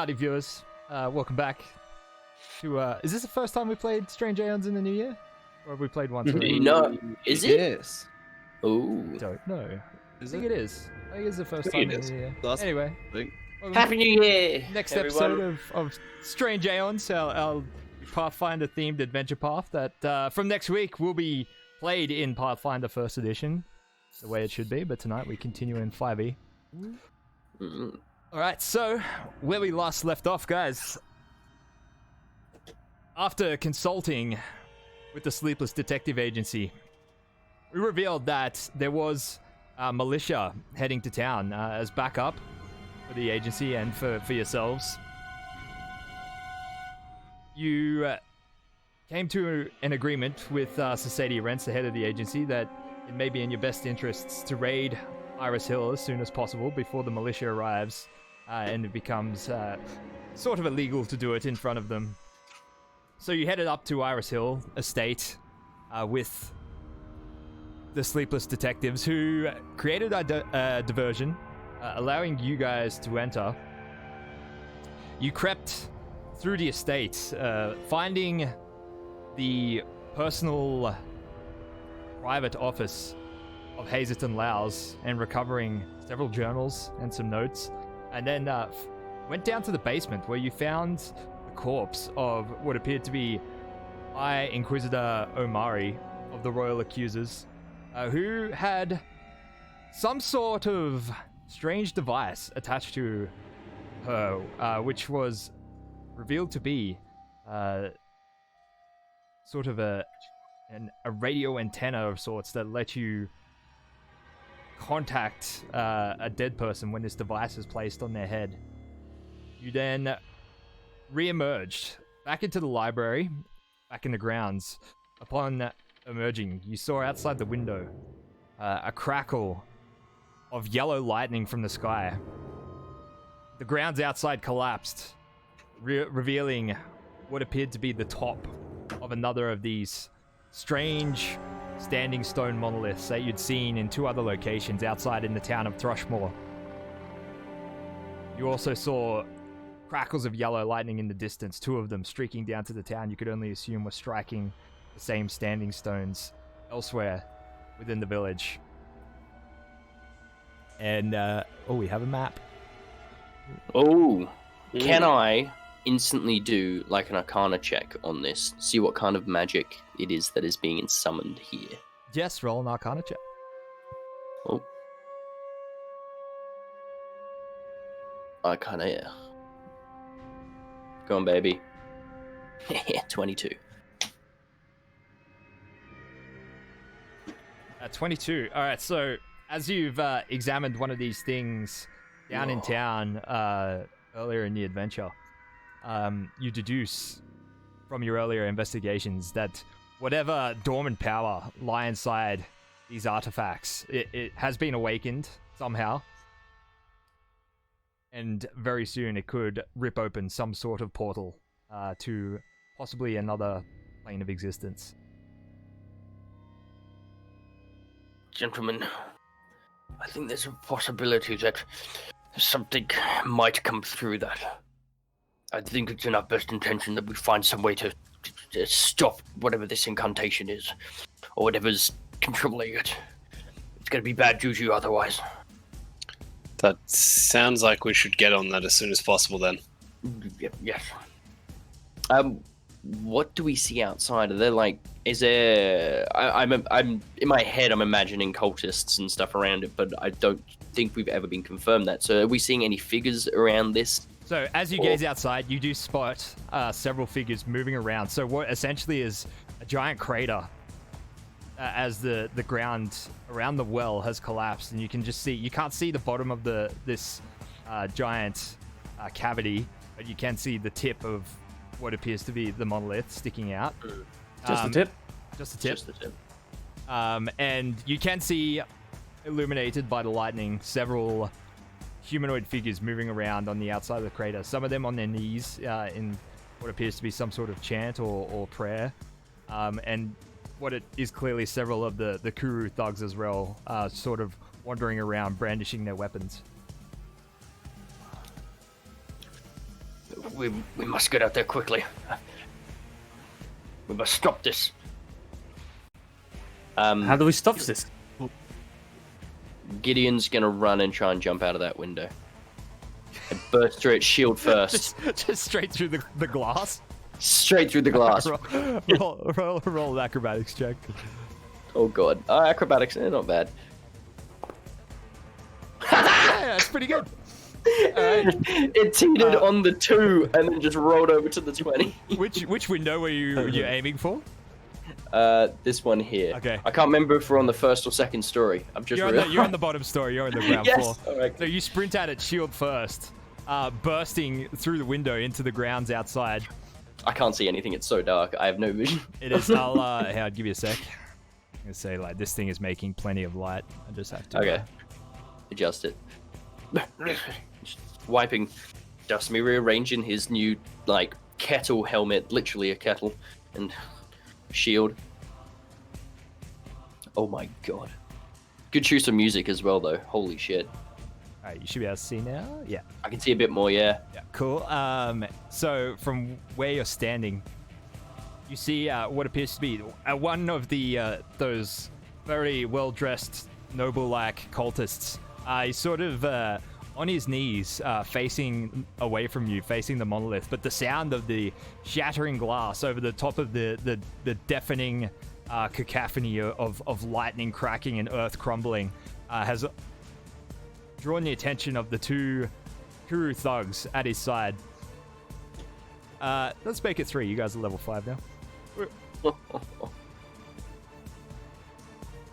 howdy viewers. Welcome back to, is this the first time we played Strange Aeons in the new year? Or have we played once already? No, is it? Yes. Oh. Don't know. Is I think it is. I think it's the first I time think in it the is. new year. Last Anyway. thing. Happy New Year! Next everyone. episode of Strange Aeons, our Pathfinder themed adventure path that from next week will be played in Pathfinder First Edition, the way it should be, but tonight we continue in 5e. Alright, so where we last left off, guys. After consulting with the Sleepless Detective Agency, we revealed that there was militia heading to town as backup for the agency and for yourselves. You came to an agreement with Society Rents, the head of the agency, that it may be in your best interests to raid Iris Hill as soon as possible before the militia arrives, and it becomes sort of illegal to do it in front of them. So you headed up to Iris Hill estate with the Sleepless Detectives, who created a diversion, allowing you guys to enter. You crept through the estate, finding the personal private office of Hazerton Lowes and recovering several journals and some notes, and then went down to the basement where you found the corpse of what appeared to be High Inquisitor Omari of the Royal Accusers, who had some sort of strange device attached to her, which was revealed to be sort of a radio antenna of sorts that let you contact a dead person when this device is placed on their head. You then re-emerged back into the library, back in the grounds. Upon emerging, you saw outside the window a crackle of yellow lightning from the sky. The grounds outside collapsed, revealing what appeared to be the top of another of these strange standing stone monoliths that you'd seen in two other locations outside in the town of Thrushmore. You also saw crackles of yellow lightning in the distance, two of them streaking down to the town you could only assume were striking the same standing stones elsewhere within the village. And, we have a map. Oh, can I instantly do like an Arcana check on this? See what kind of magic it is that is being summoned here. Yes, roll an Arcana check. Oh. Arcana, yeah. Go on, baby. 22. 22. Alright, so as you've examined one of these things down in town earlier in the adventure, you deduce from your earlier investigations that whatever dormant power lie inside these artifacts, it has been awakened somehow. And very soon it could rip open some sort of portal to possibly another plane of existence. Gentlemen, I think there's a possibility that something might come through that. I think it's in our best intention that we find some way to stop whatever this incantation is, or whatever's controlling it. It's going to be bad juju otherwise. That sounds like we should get on that as soon as possible then. Yes. What do we see outside? Are there like, is there? I'm in my head. I'm imagining cultists and stuff around it, but I don't think we've ever been confirmed that. So, are we seeing any figures around this? So, as you gaze outside, you do spot several figures moving around. So, what essentially is a giant crater, as the ground around the well has collapsed, and you can just see, you can't see the bottom of this giant cavity, but you can see the tip of what appears to be the monolith sticking out. Just the tip? Just the tip. Just the tip. And you can see, illuminated by the lightning, several humanoid figures moving around on the outside of the crater. Some of them on their knees in what appears to be some sort of chant or prayer. And what it is clearly several of the Kuru thugs as well, sort of wandering around brandishing their weapons. We must get out there quickly. We must stop this. How do we stop this? Gideon's gonna run and try and jump out of that window. And burst through its shield first. just straight through the glass. Straight through the glass. roll an acrobatics check. Oh god. Acrobatics, not bad. Yeah, that's pretty good. It teetered on the 2 and then just rolled over to the 20. Which window were you aiming for? This one here. Okay. I can't remember if we're on the first or second story. I'm just you're on the bottom story. You're on the ground yes! floor. Alright. So you sprint at its shield first, bursting through the window into the grounds outside. I can't see anything. It's so dark. I have no vision. It is. I'll give you a sec. I'm gonna say like this thing is making plenty of light. I just have to. Okay. Adjust it. Just wiping dust, me rearranging his new like kettle helmet, literally a kettle, and shield. Oh my god. Good choose of music as well though. Holy shit. Alright, you should be able to see now. Yeah. I can see a bit more, yeah. Yeah. Cool. So from where you're standing, you see what appears to be one of the those very well-dressed, noble-like cultists. He's sort of on his knees, facing away from you, facing the monolith. But the sound of the shattering glass over the top of the deafening cacophony of lightning cracking and earth crumbling has drawn the attention of the 2 Kuru thugs at his side. Let's make it 3. You guys are level 5 now.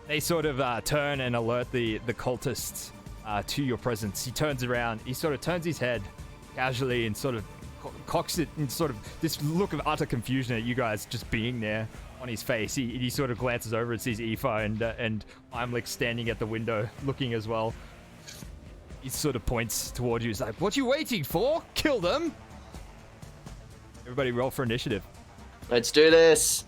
They sort of turn and alert the cultists to your presence. He turns around. He sort of turns his head casually and sort of cocks it in sort of this look of utter confusion at you guys just being there on his face. He sort of glances over and sees Aoife and Imlik standing at the window looking as well. He sort of points towards you. He's like, "What you waiting for? Kill them!" Everybody roll for initiative. Let's do this.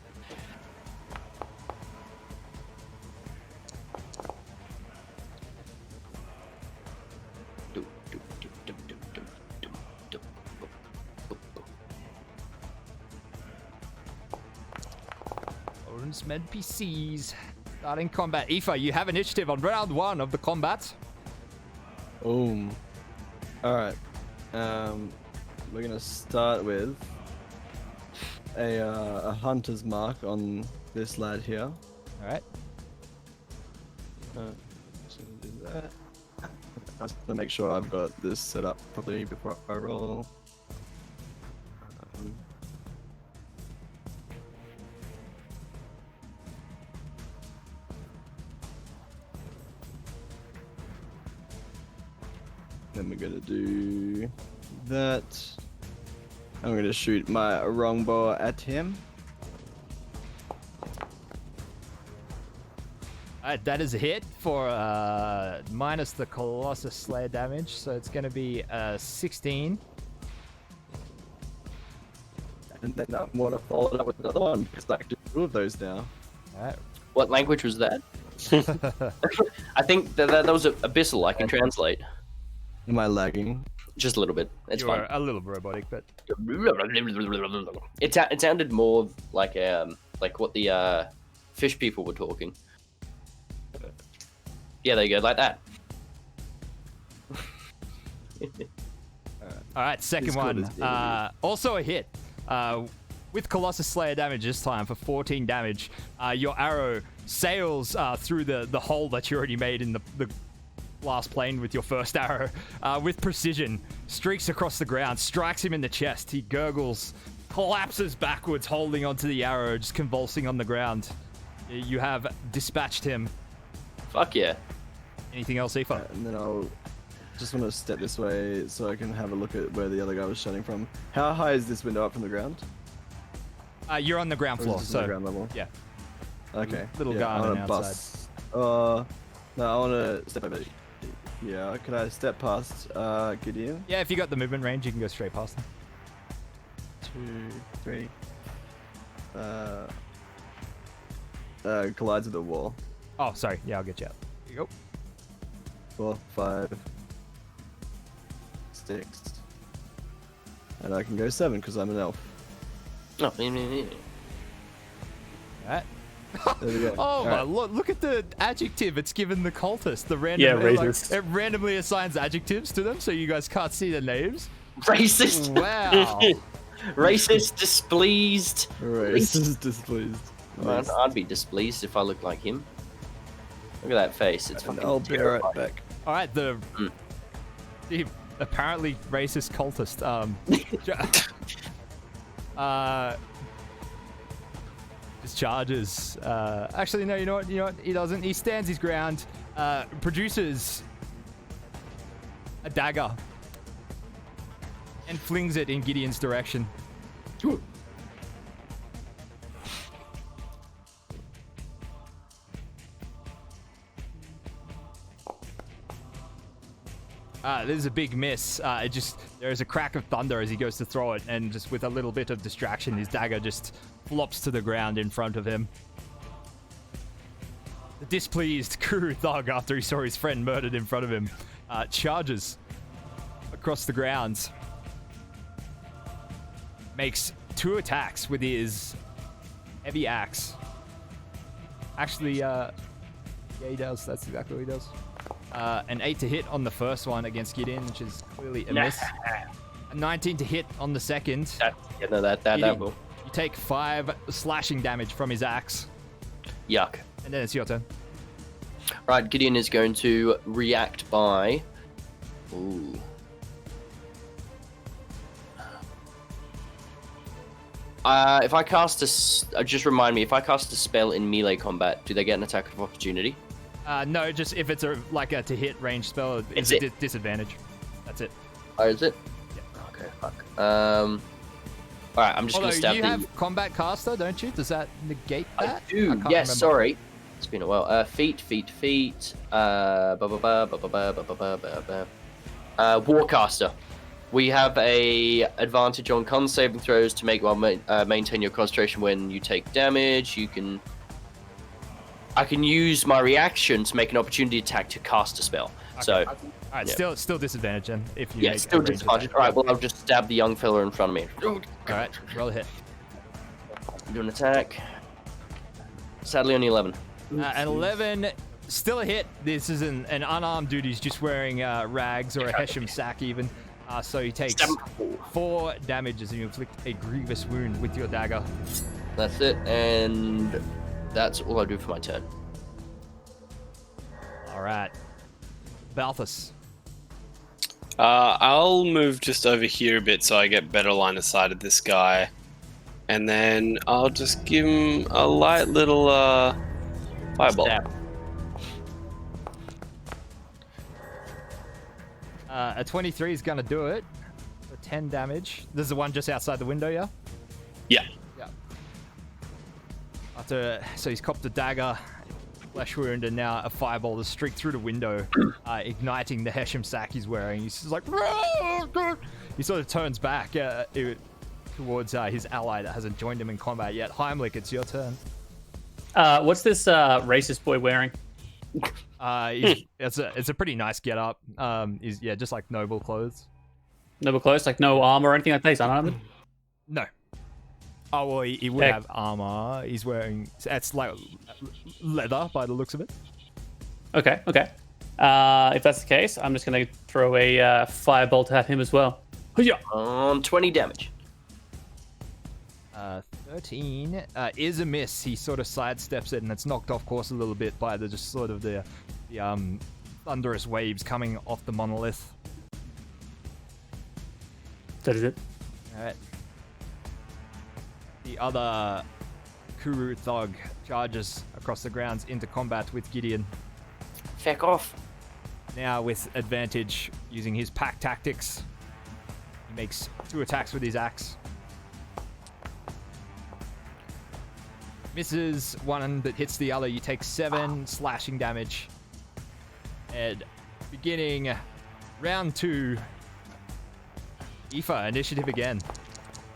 Owns med PCs. Starting combat. Aoife, you have initiative on round 1 of the combat. Boom. Alright. We're gonna start with a hunter's mark on this lad here. Alright. So do that. I just want to make sure I've got this set up properly before I roll. Then we're gonna do that. I'm gonna shoot my longbow at him. Alright, that is a hit for minus the Colossus Slayer damage, so it's gonna be 16. And then I want to follow it up with another one because I can do 2 of those now. Alright. What language was that? I think that was Abyssal. I can translate. Am I lagging? Just a little bit. It's You are fine. a little robotic, but It sounded more like what the fish people were talking. Yeah, there you go, like that. alright, second This one. code is Also a hit. With Colossus Slayer damage this time for 14 damage. Your arrow sails through the hole that you already made in the last plane with your first arrow with precision, streaks across the ground, strikes him in the chest. He gurgles, collapses backwards, holding onto the arrow, just convulsing on the ground. You have dispatched him. Fuck yeah. Anything else, Aoife? And then I'll just want to step this way so I can have a look at where the other guy was shooting from. How high is this window up from the ground? You're on the ground Or is floor, this on so the ground level? yeah. Okay. Little yeah, guy I on wanna the bust. No, I want to step over. Yeah, could I step past Gideon? Yeah, if you got the movement range, you can go straight past him. 2, 3. Collides with the wall. Oh, sorry. Yeah, I'll get you out. Here you go. 4, 5, 6, and I can go 7 because I'm an elf. No, Right. There we go. Oh my Alright. lord! Look at the adjective it's given the cultist. The random, racist. it randomly assigns adjectives to them, so you guys can't see their names. racist. Wow. Racist, displeased. Racist displeased. Man, I'd be displeased if I looked like him. Look at that face. It's fucking I'll be right terrifying. back. All right, the apparently racist cultist. Just charges. Actually, no. You know what? He doesn't. He stands his ground. Produces a dagger and flings it in Gideon's direction. This is a big miss. There is a crack of thunder as he goes to throw it, and just with a little bit of distraction, his dagger just flops to the ground in front of him. The displeased Kuru thug, after he saw his friend murdered in front of him, charges across the grounds. Makes 2 attacks with his heavy axe. Actually, yeah, he does. That's exactly what he does. An 8 to hit on the first one against Gideon, which is clearly a miss. A 19 to hit on the second. That will. You take 5 slashing damage from his axe. Yuck. And then it's your turn. Right, Gideon is going to react by. Ooh. If I cast just remind me, if I cast a spell in melee combat, do they get an attack of opportunity? No, just if it's a to hit range spell, it's a disadvantage. That's it. Oh, is it? Yeah. Okay, fuck. Alright, I'm just gonna stab you have combat caster, don't you? Does that negate that? I do. can't Yes, remember. sorry. It's been a while. Feet. Warcaster. We have a advantage on con saving throws to make maintain your concentration when you take damage. I can use my reaction to make an opportunity attack to cast a spell. Okay. So, Alright, yeah. still disadvantage then if you yeah, make still a range disadvantage. attack. Alright, well, I'll just stab the young fella in front of me. Alright, roll a hit. Do an attack. Sadly, only 11. An 11, still a hit. This is an unarmed dude. He's just wearing rags or a Hesham sack even. So he takes 4 damages and you inflict a grievous wound with your dagger. That's it, and that's all I do for my turn. Alright. Balthus. I'll move just over here a bit so I get better line of sight of this guy. And then I'll just give him a light little fireball. Stab. A 23 is going to do it. For 10 damage. This is the one just outside the window, yeah? Yeah. Yeah. So he's copped a dagger, flesh wound, and now a fireball to streak through the window, igniting the Hesham sack he's wearing. He's just like, he sort of turns back towards his ally that hasn't joined him in combat yet. Heimlich, it's your turn. What's this racist boy wearing? It's a pretty nice get up. He's just like noble clothes. Noble clothes, like no armor or anything like that. He's unarmed. No. Oh well, he would have armor. He's wearing it's like leather by the looks of it. Okay. If that's the case, I'm just gonna throw a firebolt at him as well. On 20 damage. 13 is a miss. He sort of sidesteps it, and it's knocked off course a little bit by the thunderous waves coming off the monolith. That is it. All right. The other Kuru thug charges across the grounds into combat with Gideon. Feck off. Now with advantage, using his pack tactics, he makes 2 attacks with his axe. Misses one that hits the other. You take 7 slashing damage. And beginning round 2, Aoife, initiative again.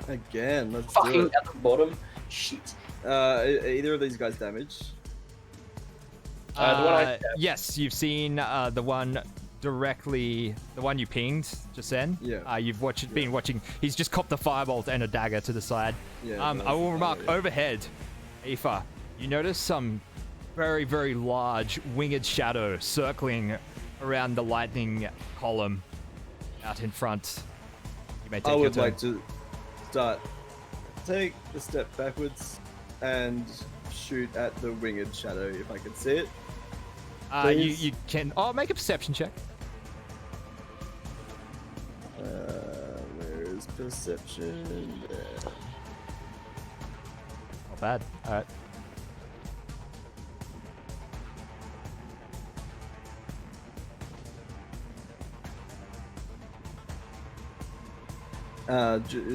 Again, let's do Fucking it. at the bottom. Shit. Either of these guys damaged? The one I Yes, you've seen the one directly the one you pinged just then. Yeah. You've been watching. He's just copped the firebolt and a dagger to the side. Yeah, I will remark yeah. overhead, Aoife, you notice some very, very large winged shadow circling around the lightning column out in front. You may take I your would turn. like to take a step backwards and shoot at the winged shadow if I can see it. You can. Oh, make a perception check. Where is perception? There. Not bad. All right.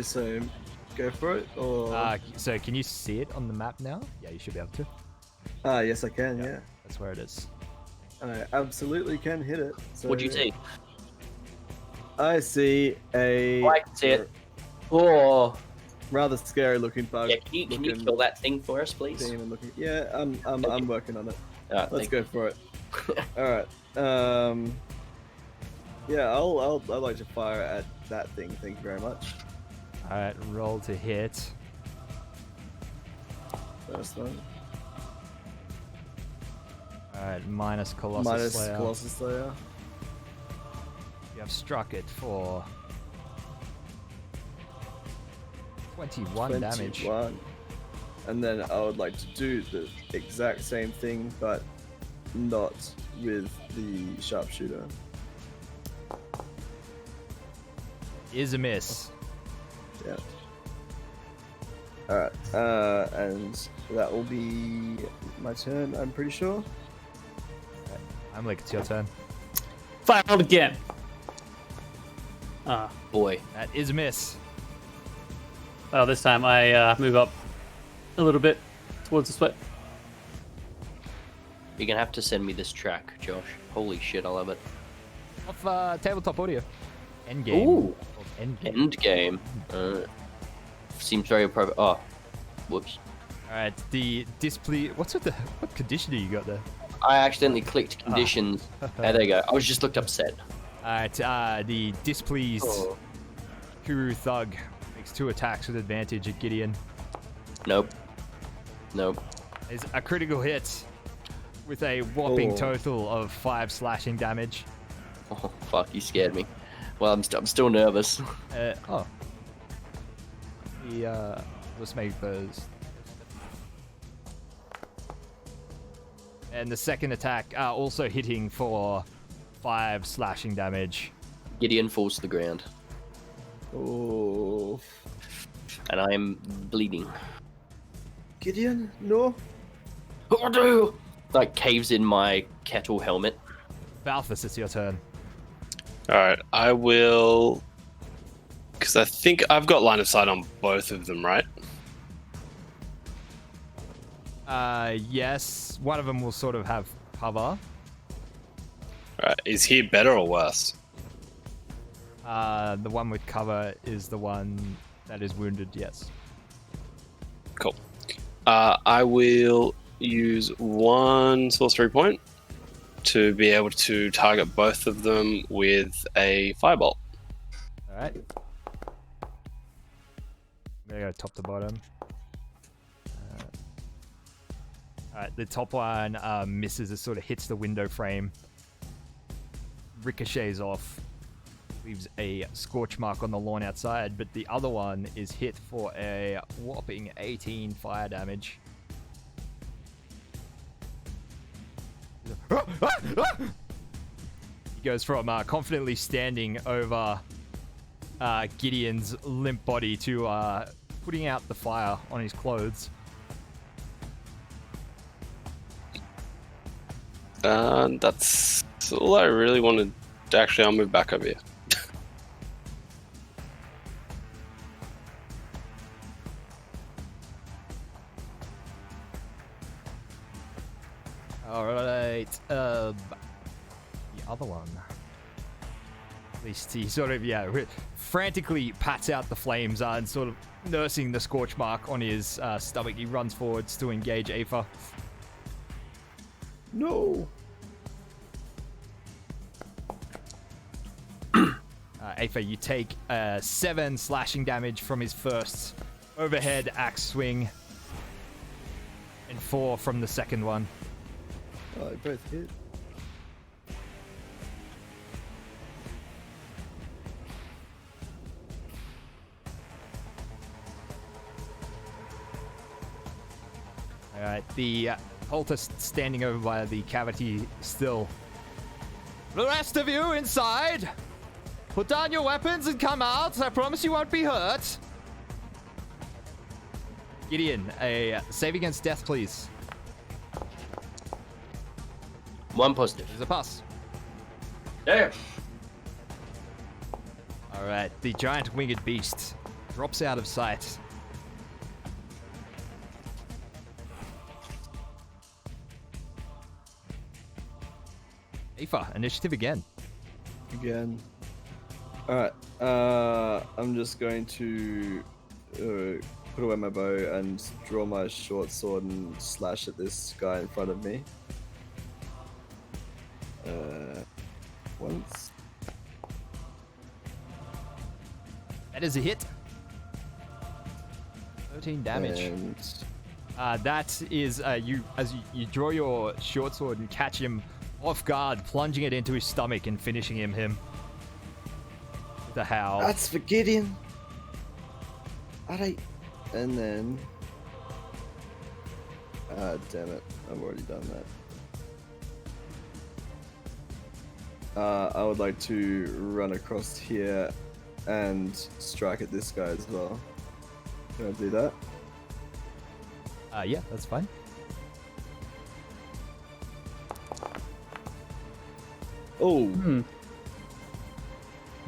So go for it, or So can you see it on the map now? Yeah, you should be able to. yes, I can. Yeah, That's where it is. I absolutely can hit it. So What do you see? I see a Oh, I can see it. Oh, rather scary looking bug. yeah. Can you kill that thing for us, please? Demon looking. Yeah, I'm working on it. Let's Thank go for it. All right. Yeah, I'd like to fire at that thing. Thank you very much. All right, roll to hit. First one. All right, minus Colossus Minus Slayer. Colossus Slayer. You have struck it for 21 damage. 21. And then I would like to do the exact same thing, but not with the sharpshooter. Is a miss. Yeah. Alright, and that will be my turn, I'm pretty sure. I'm like, it's your turn. Fire roll again. Boy. That is a miss. Well, this time I move up a little bit towards the sweat. You're gonna have to send me this track, Josh. Holy shit, I love it. Off tabletop audio. Endgame. Ooh. Endgame. End game. Seems very appropriate. Oh, whoops. All right, the display. What conditioner you got there? I accidentally clicked conditions. There you go. I was just looked upset. All right, the displeased Oh. Kuru Thug makes 2 attacks with advantage at Gideon. Nope. Nope. Is a critical hit with a whopping Oh. total of 5 slashing damage. Oh, fuck, you scared me. Well, I'm still nervous. Let's make those. And the second attack, also hitting for 5 slashing damage. Gideon falls to the ground, Oh. and I am bleeding. Gideon? No? Oh, no! Like, caves in my kettle helmet. Balthus, it's your turn. Alright, I will. Because I think I've got line of sight on both of them, right? Yes, one of them will sort of have cover. Alright, is he better or worse? The one with cover is the one that is wounded, yes. Cool. I will use 1 sorcery point to be able to target both of them with a firebolt. Alright. I'm gonna go top to bottom. Alright, the top one misses. It sort of hits the window frame, ricochets off, leaves a scorch mark on the lawn outside, but the other one is hit for a whopping 18 fire damage. He goes from confidently standing over Gideon's limp body to putting out the fire on his clothes. That's all I really wanted. Actually, I'll move back over here. Alright, the other one. At least he sort of, frantically pats out the flames and sort of nursing the scorch mark on his stomach. He runs forwards to engage Aoife. No. Aether, you take 7 slashing damage from his first overhead axe swing, and 4 from the second one. Oh, they both hit. Alright, the cultist standing over by the cavity still. The rest of you inside! Put down your weapons and come out. I promise you won't be hurt. Gideon, a save against death, please. 1 positive. There's a pass. Damn. Alright, the giant winged beast drops out of sight. Aether, initiative again. Again. Alright, I'm just going to put away my bow and draw my short sword and slash at this guy in front of me. Once. That is a hit. 13 damage. And That is you as you draw your short sword and catch him off guard, plunging it into his stomach and finishing him. With a howl. that's for Gideon. Alright. And then. Damn it. I've already done that. I would like to run across here and strike at this guy as well. Can I do that? Yeah, that's fine. Oh,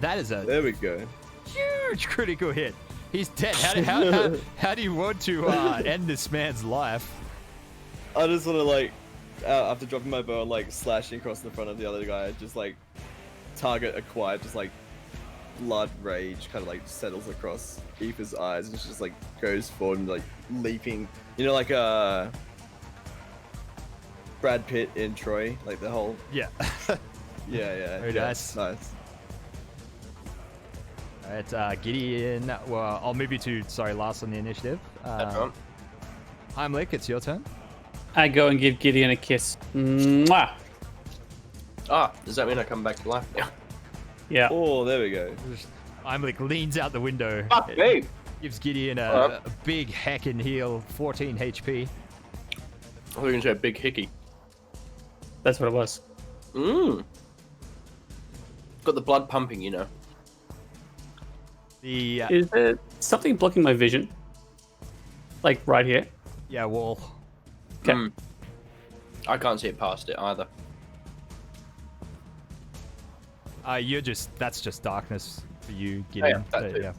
That is a there we go. huge critical hit. He's dead. How do you want to end this man's life? I just want to like, after dropping my bow, like slashing across the front of the other guy, just like target acquired, just like blood rage kind of like settles across Aether's eyes and she just like goes forward and like leaping, you know, like Brad Pitt in Troy, like the whole Yeah. yeah. Very nice. Nice. Alright, Gideon. Well, I'll move you to last on the initiative. That's right. Heimlich, it's your turn. I go and give Gideon a kiss. Mwah! Ah, does that mean I come back to life now? Yeah. Oh, there we go. Heimlich leans out the window. Fuck me! Gives Gideon a big heckin' heal, 14 HP. I thought you were going to say a big hickey. That's what it was. Got the blood pumping, you know. The Is there something blocking my vision? Like right here? wall. Okay. I can't see it past it either. That's just darkness for you, Gideon. that too.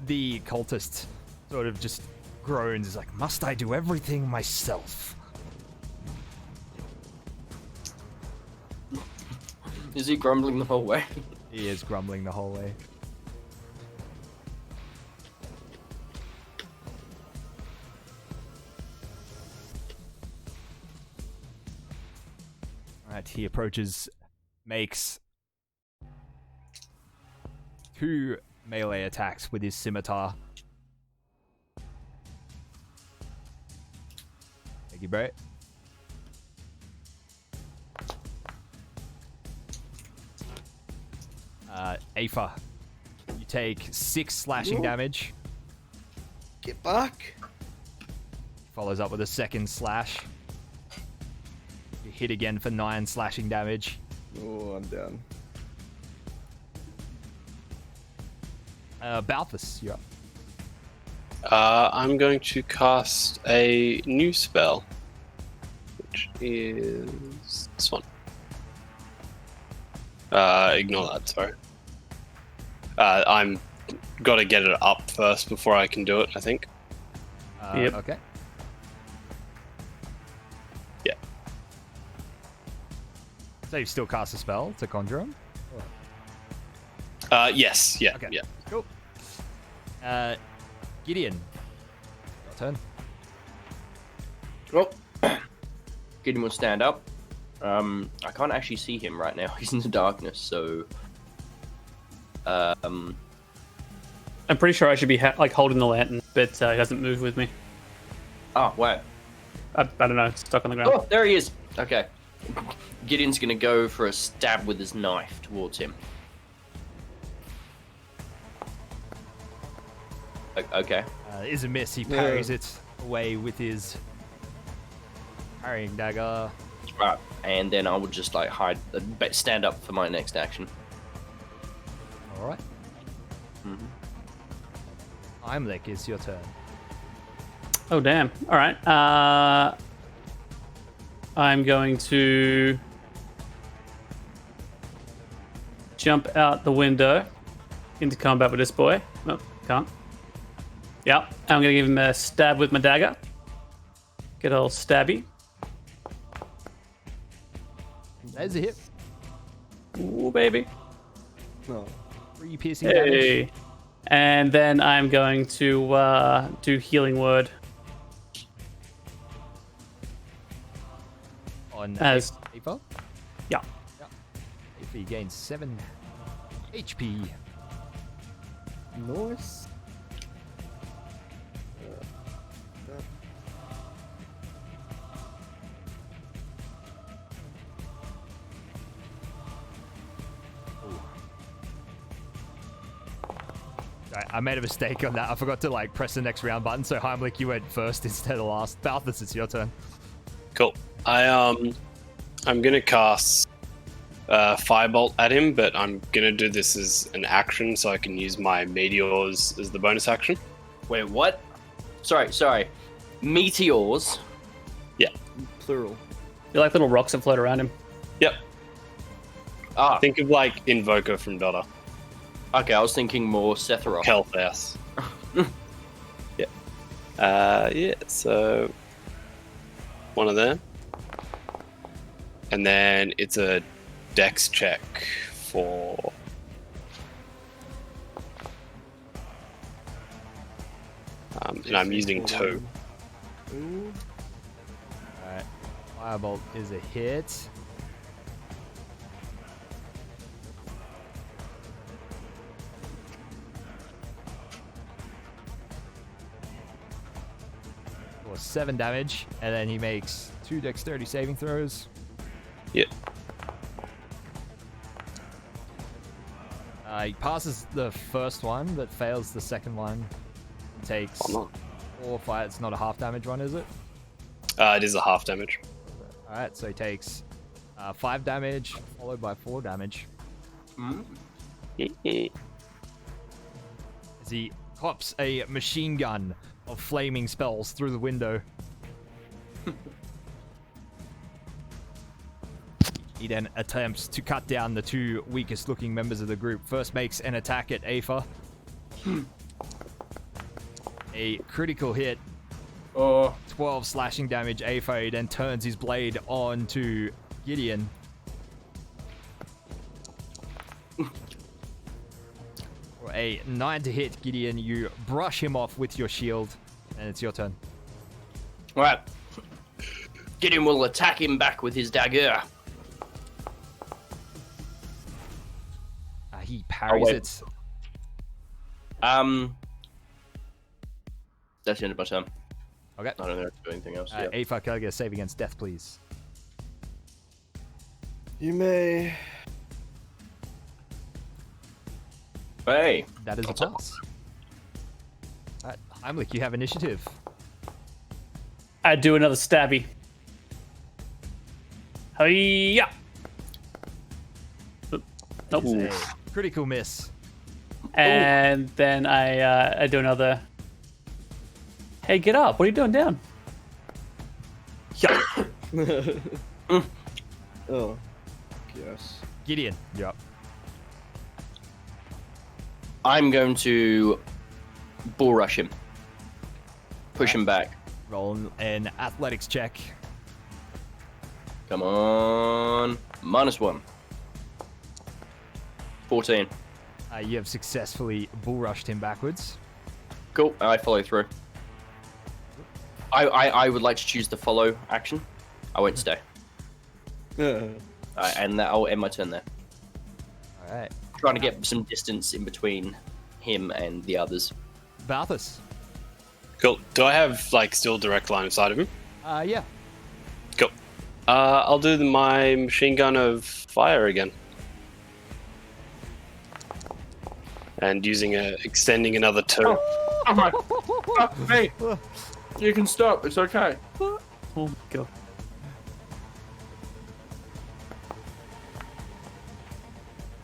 The cultist sort of just groans. Is like, must I do everything myself? Is he grumbling the whole way? He is grumbling the whole way. Alright, he approaches, makes 2 melee attacks with his scimitar. Thank you, bro. Aether, you take 6 slashing damage. Get back. Follows up with a second slash. You hit again for 9 slashing damage. Oh, I'm down. Balthus, you're up. I'm going to cast a new spell, which is this one. Ignore that, sorry. I'm got to get it up first before I can do it, I think. Yep. Okay. Yeah. So you still cast a spell to conjure him? Yes, yeah, Okay. yeah. Cool. Gideon, your turn. Well, Gideon will stand up. I can't actually see him right now. He's in the darkness, so I'm pretty sure I should be like holding the lantern, but he doesn't move with me. Oh, wow. I don't know. It's stuck on the ground. Oh, there he is. Okay. Gideon's gonna go for a stab with his knife towards him. Okay. Is a miss. He parries it away with his parrying dagger. Right. And then I would just like stand up for my next action. All right. Heimlich, it's your turn. Oh, damn. All right. I'm going to jump out the window into combat with this boy. Oh, can't. Yeah, I'm going to give him a stab with my dagger. Get old stabby. There's a hit. Ooh, baby. No. 3 piercing damage. Hey. And then I'm going to do healing word. On As Aether. yeah. Aether gains 7 HP. Nice. I made a mistake on that. I forgot to like press the next round button. So Heimlich, you went first instead of last. Balthus, it's your turn. Cool. I'm gonna cast Firebolt at him, but I'm gonna do this as an action, so I can use my meteors as the bonus action. Wait, what? Sorry. Meteors. Yeah. Plural. You're like little rocks that float around him. Yep. Ah, Think of like Invoker from Dota. okay. I was thinking more Sephiroth. Hellface. Yeah. Yeah. So one of them, and then it's a Dex check for. And I'm using 2. Ooh. Alright. Firebolt is a hit. For 7 damage, and then he makes 2 dexterity saving throws. Yeah. He passes the first one, but fails the second one. Takes Oh, no. 4 fire. It's not a half damage one, is it? It is a half damage. Alright, so he takes 5 damage, followed by 4 damage. As he pops a machine gun of flaming spells through the window. He then attempts to cut down the 2 weakest looking members of the group. First makes an attack at Aether. A critical hit. 12 slashing damage. Aether then turns his blade on to Gideon. For a 9 to hit, Gideon, you brush him off with your shield, and it's your turn. Right. Gideon will attack him back with his dagger. He parries wait. it. That's the end of my turn. Okay. I don't know if I do anything else. Yeah. Aether, can I get a save against death, please? You may. Hey. That is a pass. Alright, Heimlich, you have initiative. I do another stabby. Hey-ya! Nope. It's a critical miss. And then I do another. Hey, get up! What are you doing down? Oh. Yes. Gideon, you're up. I'm going to bull rush him. Push him back. Roll an athletics check. Come on. -1. 14. You have successfully bull rushed him backwards. Cool. I follow through. I would like to choose the follow action. I won't stay. And I'll end my turn there. Alright. trying to get some distance in between him and the others. Balthus. Cool. Do I have like still direct line of sight of him? Yeah. Cool. I'll do my machine gun of fire again. And extending another turn. Oh my! Hey, you can stop. It's okay. Oh my god.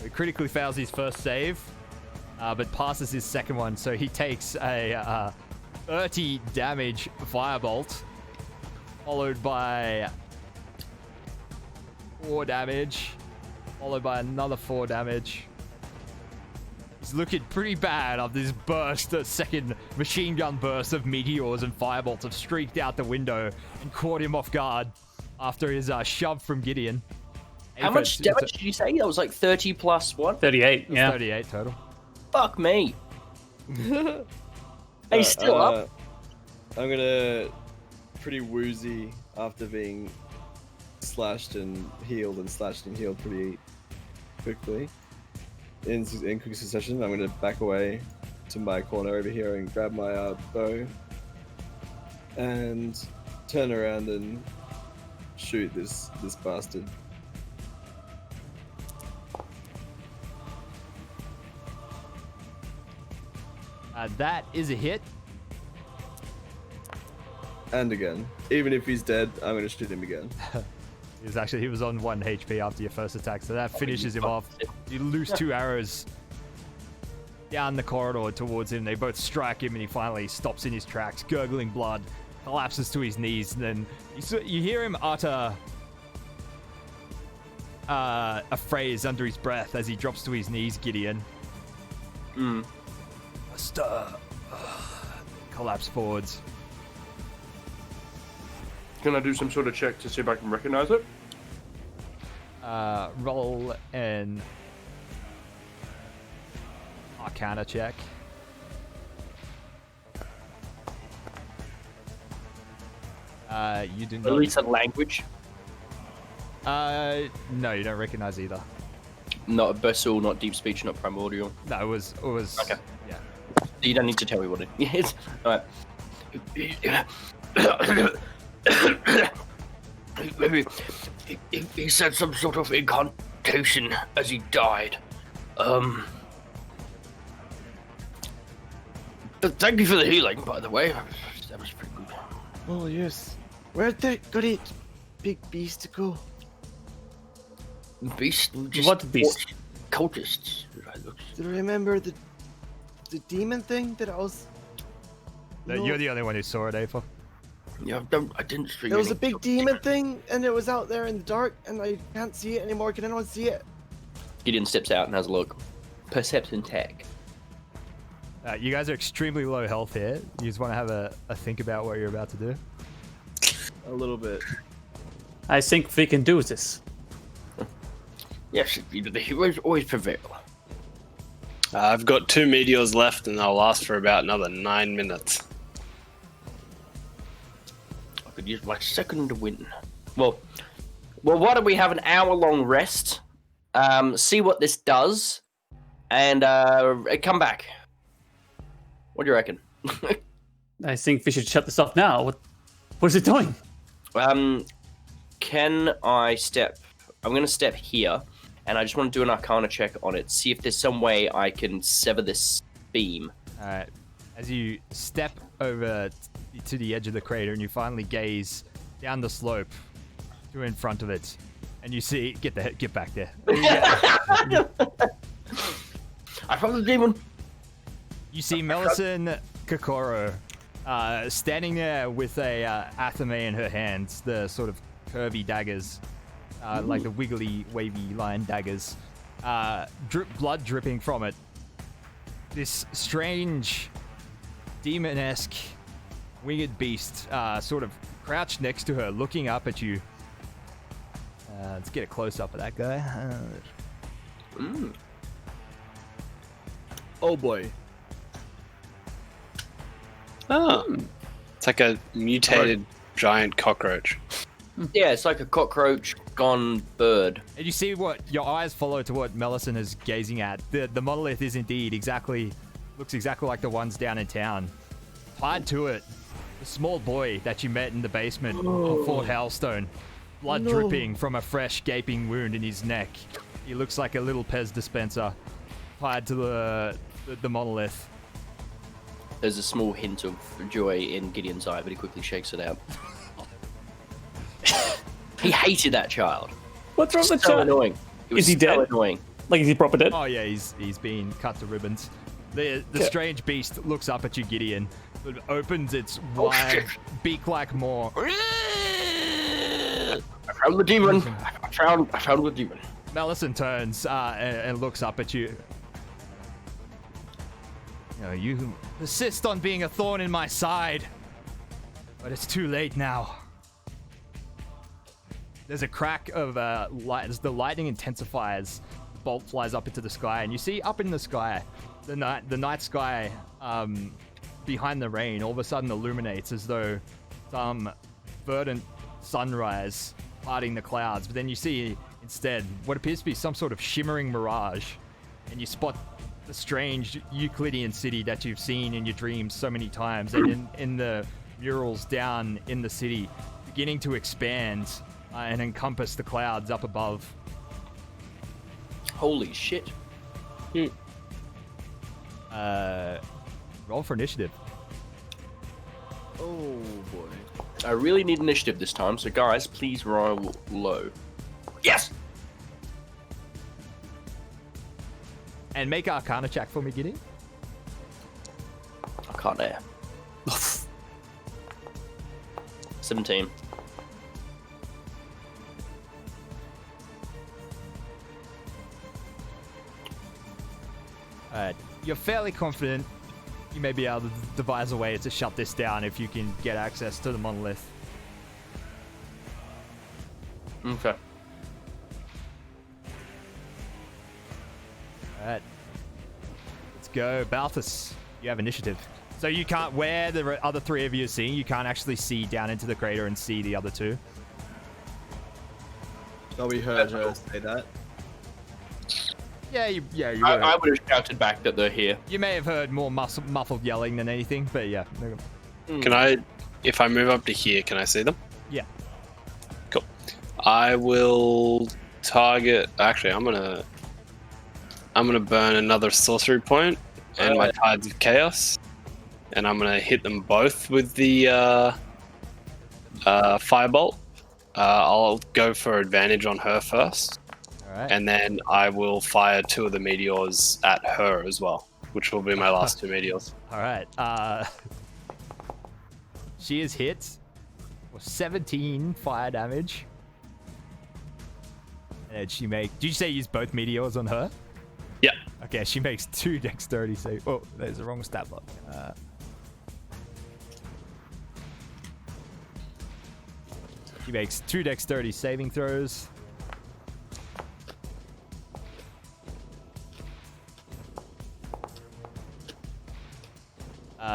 He critically fails his first save, but passes his second one, so he takes a 30 damage firebolt, followed by 4 damage, followed by another 4 damage. He's looking pretty bad after this burst, a second machine gun burst of meteors and firebolts have streaked out the window and caught him off guard after his shove from Gideon. How much damage did you say? That was like 30 plus what? 38, yeah. 38 total. Fuck me. He's still up. I'm gonna pretty woozy after being slashed and healed pretty quickly. In quick succession, I'm gonna back away to my corner over here and grab my bow and turn around and shoot this bastard. That is a hit. And again, even if he's dead, I'm gonna shoot him again. He was on 1 HP after your first attack, so that finishes him off. You loose 2 arrows down the corridor towards him. They both strike him, and he finally stops in his tracks, gurgling blood, collapses to his knees, and then you hear him utter a phrase under his breath as he drops to his knees, Gideon. Collapse forwards. Can I do some sort of check to see if I can recognize it? Roll an Arcana check. You do not. At least a language. No, you don't recognize either. Not abyssal, not deep speech, not primordial. No, it was. Okay. Yeah. You don't need to tell me what it is. Alright. Maybe he said some sort of incantation as he died. Thank you for the healing, by the way. That was pretty good. Oh, yes. Where'd that great big beast go? Beast? Just What beast? Cultists. Do you remember the demon thing that I was... No, you're the only one who saw it, April. Yeah, I didn't see There was any a big demon thing, and it was out there in the dark, and I can't see it anymore. Can anyone see it? Gideon steps out and has a look. Perception tech. You guys are extremely low health here. You just want to have a think about what you're about to do. A little bit. I think we can do this. Yes, the heroes always prevail. I've got 2 meteors left, and they'll last for about another 9 minutes. I could use my second win. Well, why don't we have an hour-long rest? See what this does, and come back. What do you reckon? I think we should shut this off now. What is it doing? Can I step? I'm going to step here, and I just want to do an Arcana check on it. See if there's some way I can sever this beam. Alright. As you step over to the edge of the crater and you finally gaze down the slope to in front of it, and you see... Get back there. I found the demon. You see Melisson Kokoro standing there with a athame in her hands, the sort of curvy daggers, like the wiggly, wavy line daggers, blood dripping from it. This strange, demon-esque, winged beast sort of crouched next to her, looking up at you. Let's get a close-up of that guy. Oh boy. Oh. It's like a mutated giant cockroach. Yeah, it's like a cockroach gone bird. And you see what your eyes follow to what Melisson is gazing at. The monolith is indeed looks exactly like the ones down in town. Tied to it, a small boy that you met in the basement of Fort Hailstone. Blood dripping from a fresh gaping wound in his neck. He looks like a little Pez dispenser tied to the monolith. There's a small hint of joy in Gideon's eye, but he quickly shakes it out. He hated that child. What's wrong with So child? annoying. It was Is he so dead? annoying. Like, is he proper dead? Oh yeah, he's been cut to ribbons. The strange beast looks up at you, Gideon. It opens its wide beak-like maw. I found the demon. I found the demon. Melisson turns and looks up at you. You persist on being a thorn in my side, but it's too late now. There's a crack of light as the lightning intensifies. The bolt flies up into the sky, and you see up in the sky, the night sky behind the rain all of a sudden illuminates as though some verdant sunrise parting the clouds. But then you see instead what appears to be some sort of shimmering mirage, and you spot the strange Euclidean city that you've seen in your dreams so many times, and in the murals down in the city beginning to expand and encompass the clouds up above. Holy shit. Roll for initiative. Oh boy. I really need initiative this time, so guys, please roll low. Yes! And make Arcana check for me, Gideon. I can't dare. 17. You're fairly confident you may be able to devise a way to shut this down if you can get access to the monolith. Okay. Alright. Let's go. Balthus, you have initiative. So you can't, where the other three of you are seeing, you can't actually see down into the crater and see the other two. Oh, we heard her say that. Yeah, you I would have shouted back that they're here. You may have heard more muffled yelling than anything, but yeah. Can I, if I move up to here, can I see them? Yeah. Cool. I will target. Actually, I'm gonna burn another sorcery point and my Tides of Chaos, and I'm gonna hit them both with the firebolt. I'll go for advantage on her first. Alright. And then I will fire 2 of the meteors at her as well, which will be my last 2 meteors. Alright. She is hit for 17 fire damage. And she makes... Did you say use both meteors on her? Yeah. Okay, she makes 2 dexterity save. Oh, there's the wrong stat block. She makes 2 dexterity saving throws.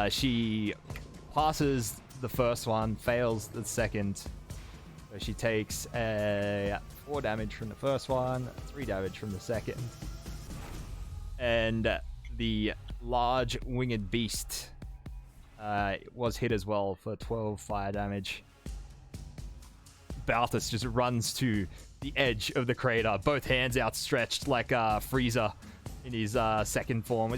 She passes the first one, fails the second. So she takes 4 damage from the first one, 3 damage from the second. And the large winged beast was hit as well for 12 fire damage. Balthus just runs to the edge of the crater, both hands outstretched like Frieza in his second form.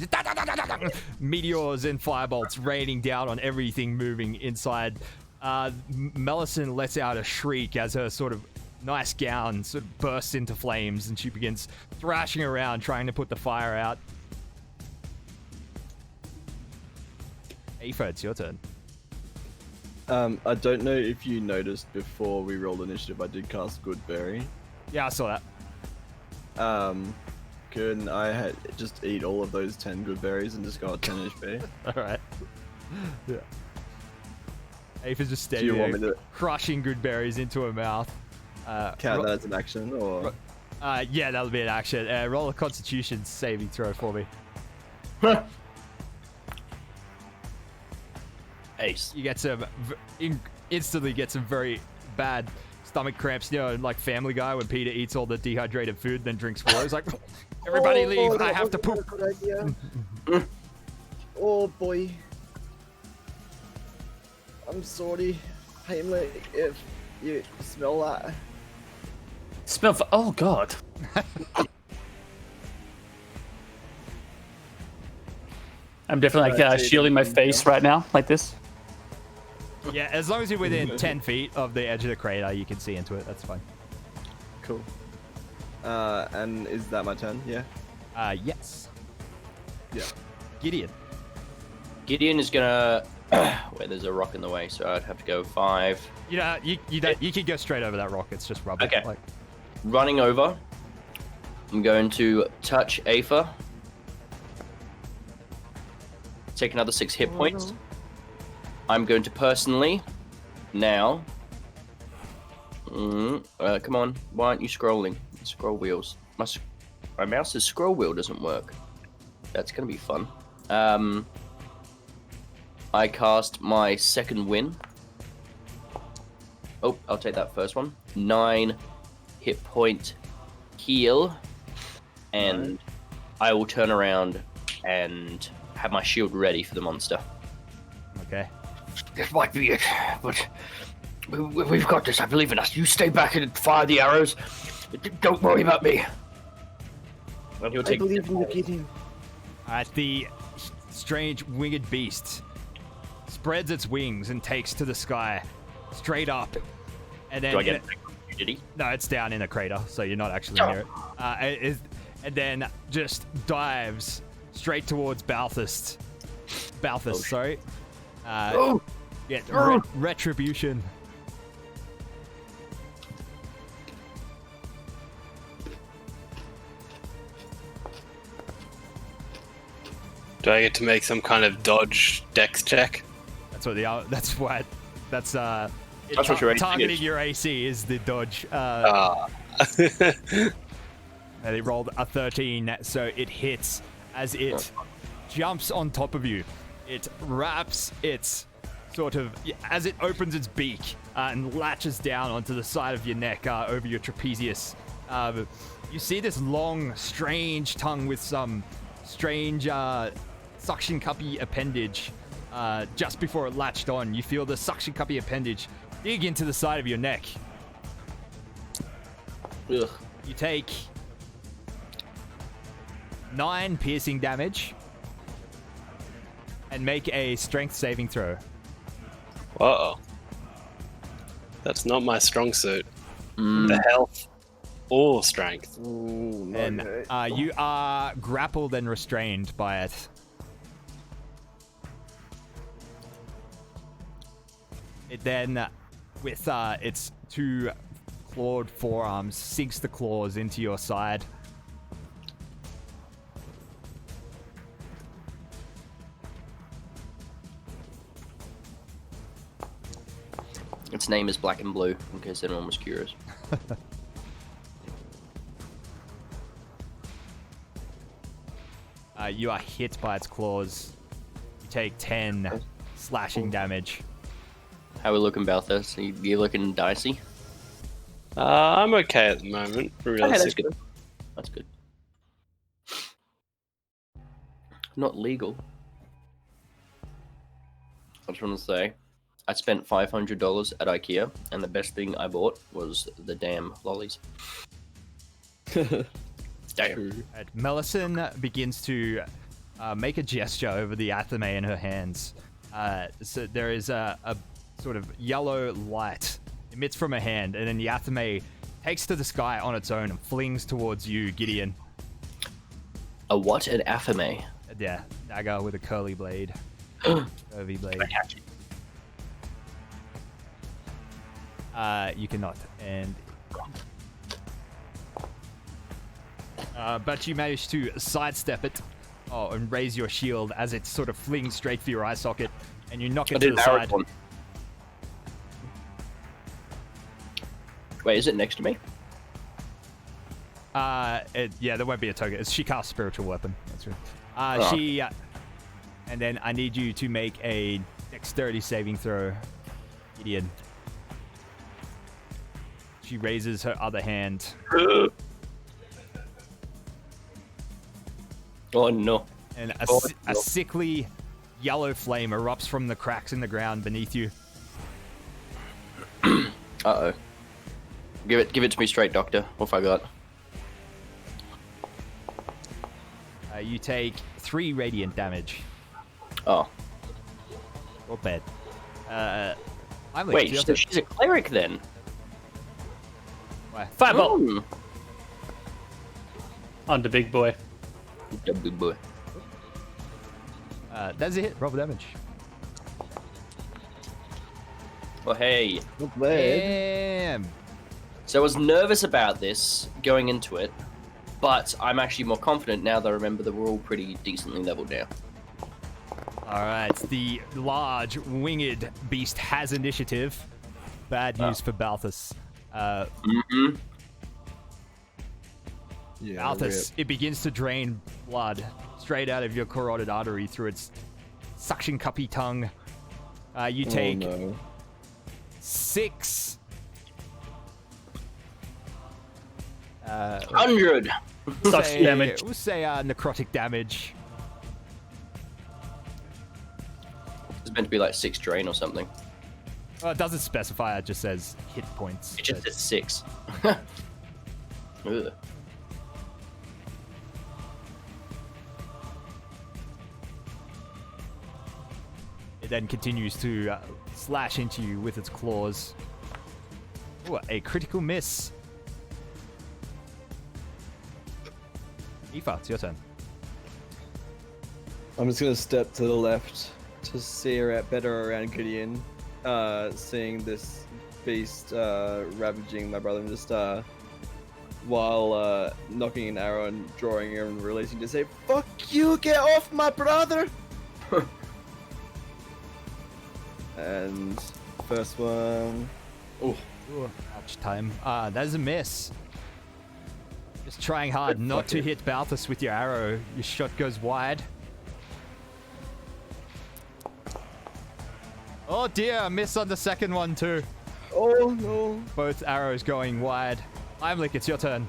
Meteors and firebolts raining down on everything moving inside. Melisson lets out a shriek as her sort of nice gown sort of bursts into flames, and she begins thrashing around trying to put the fire out. Aoife, it's your turn. I don't know if you noticed before we rolled initiative, I did cast Goodberry. Yeah, I saw that. Couldn't I just eat all of those 10 good berries and just go at 10 HP? Alright. Yeah. Aoife's just Do standing you want there, me to crushing good berries into her mouth. count that as an action, or? Yeah, that'll be an action. Roll a Constitution saving throw for me. Ace. You get some... instantly get some very bad stomach cramps, you know, like Family Guy when Peter eats all the dehydrated food, then drinks water. He's like, everybody leave, I have to wasn't a poop. good idea. Oh boy. I'm sorry, Heimlich, if you smell that. Oh god. I'm definitely like shielding my face right now, like this. Yeah, as long as you're within 10 feet of the edge of the crater, you can see into it. That's fine. Cool. And is that my turn? Yeah. Yes. Yeah. Gideon. Gideon is gonna. Wait, there's a rock in the way, so I'd have to go 5. You know, you can go straight over that rock. It's just rubber. Okay. Like, Running over. I'm going to touch Aether. Take another 6 hit points. No. I'm going to personally now. Come on, why aren't you scrolling? Scroll wheels. My mouse's scroll wheel doesn't work. That's gonna be fun. I cast my second win. Oh, I'll take that first one. 9 hit point heal, and I will turn around and have my shield ready for the monster. okay. This might be it, but we've got this. I believe in us. You stay back and fire the arrows. Don't worry about me. Well, he'll I take believe in you, Gideon. The strange winged beast spreads its wings and takes to the sky, straight up, and then Do I get did he? no, it's down in a crater, so you're not actually near it. And then just dives straight towards Balthus. Sorry. Yeah, retribution. Do I get to make some kind of dodge dex check? That's what that's what your AC targeting is. your AC is the dodge. And it rolled a 13, so it hits as it jumps on top of you. It wraps its as it opens its beak and latches down onto the side of your neck over your trapezius. You see this long, strange tongue with some strange suction cuppy appendage. Just before it latched on, you feel the suction cuppy appendage dig into the side of your neck. Ugh. You take 9 piercing damage and make a strength saving throw. Uh-oh. That's not my strong suit. The health or strength. Ooh, And okay. you are grappled and restrained by it. It then, with its 2 clawed forearms, sinks the claws into your side. Its name is Black and Blue, in case anyone was curious. You are hit by its claws. You take 10 slashing damage. How we looking about this? You looking dicey? I'm okay at the moment. Okay, that's Realistically. good. That's good. Not legal. I just want to say, I spent $500 at IKEA, and the best thing I bought was the damn lollies. Damn. Melisson begins to make a gesture over the athame in her hands. So there is a sort of yellow light emits from her hand, and then the athame takes to the sky on its own and flings towards you, Gideon. A what? An athame? Yeah, dagger with a curly blade. Curvy blade. I catch it. You cannot, and but you manage to sidestep it, and raise your shield as it sort of flings straight for your eye socket, and you knock it to the side. One. Wait, is it next to me? Yeah, there won't be a token. She casts spiritual weapon. That's right. And then I need you to make a dexterity saving throw, Gideon. She raises her other hand. Oh no. And Oh, a no. sickly yellow flame erupts from the cracks in the ground beneath you. Uh-oh. Give it to me straight, Doctor. What have I got? You take 3 radiant damage. Oh. Not bad. I'm Wait, so she's a cleric then? Fireball Hmm. on the big boy. The big boy. That's a hit. Roll damage. Oh, hey. Not bad. Damn. So I was nervous about this going into it, but I'm actually more confident now that I remember that we're all pretty decently leveled now. All right, the large winged beast has initiative. Bad news for Balthus. Mm-hmm. Yeah, Balthus, it begins to drain blood straight out of your carotid artery through its suction cuppy tongue. You take Oh, no. 6. 100! Such damage. We'll say necrotic damage. It's meant to be like 6 drain or something. Well, it doesn't specify. It just says hit points. It just but- says 6. Ugh. It then continues to slash into you with its claws. Ooh, a critical miss. Aoife, it's your turn. I'm just gonna step to the left to see her out better around Gideon, seeing this beast ravaging my brother, and just while knocking an arrow and drawing him and releasing to say, "Fuck you! Get off my brother!" And first one. Ooh, ouch time. That is a miss. Just trying hard not to hit Balthus with your arrow. Your shot goes wide. Oh dear, a miss on the second one too. Oh no! Both arrows going wide. Heimlich, it's your turn.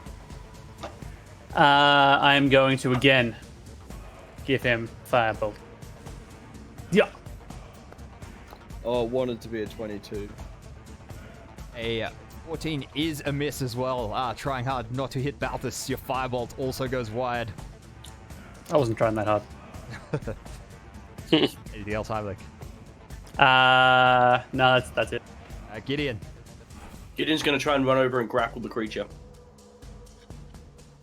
I'm going to again give him Firebolt. Yeah. Oh, it wanted to be a 22. A 14 is a miss as well. Trying hard not to hit Balthus. Your firebolt also goes wide. I wasn't trying that hard. Anything else, Heimlich? No, that's it. Gideon. Gideon's gonna try and run over and grapple the creature.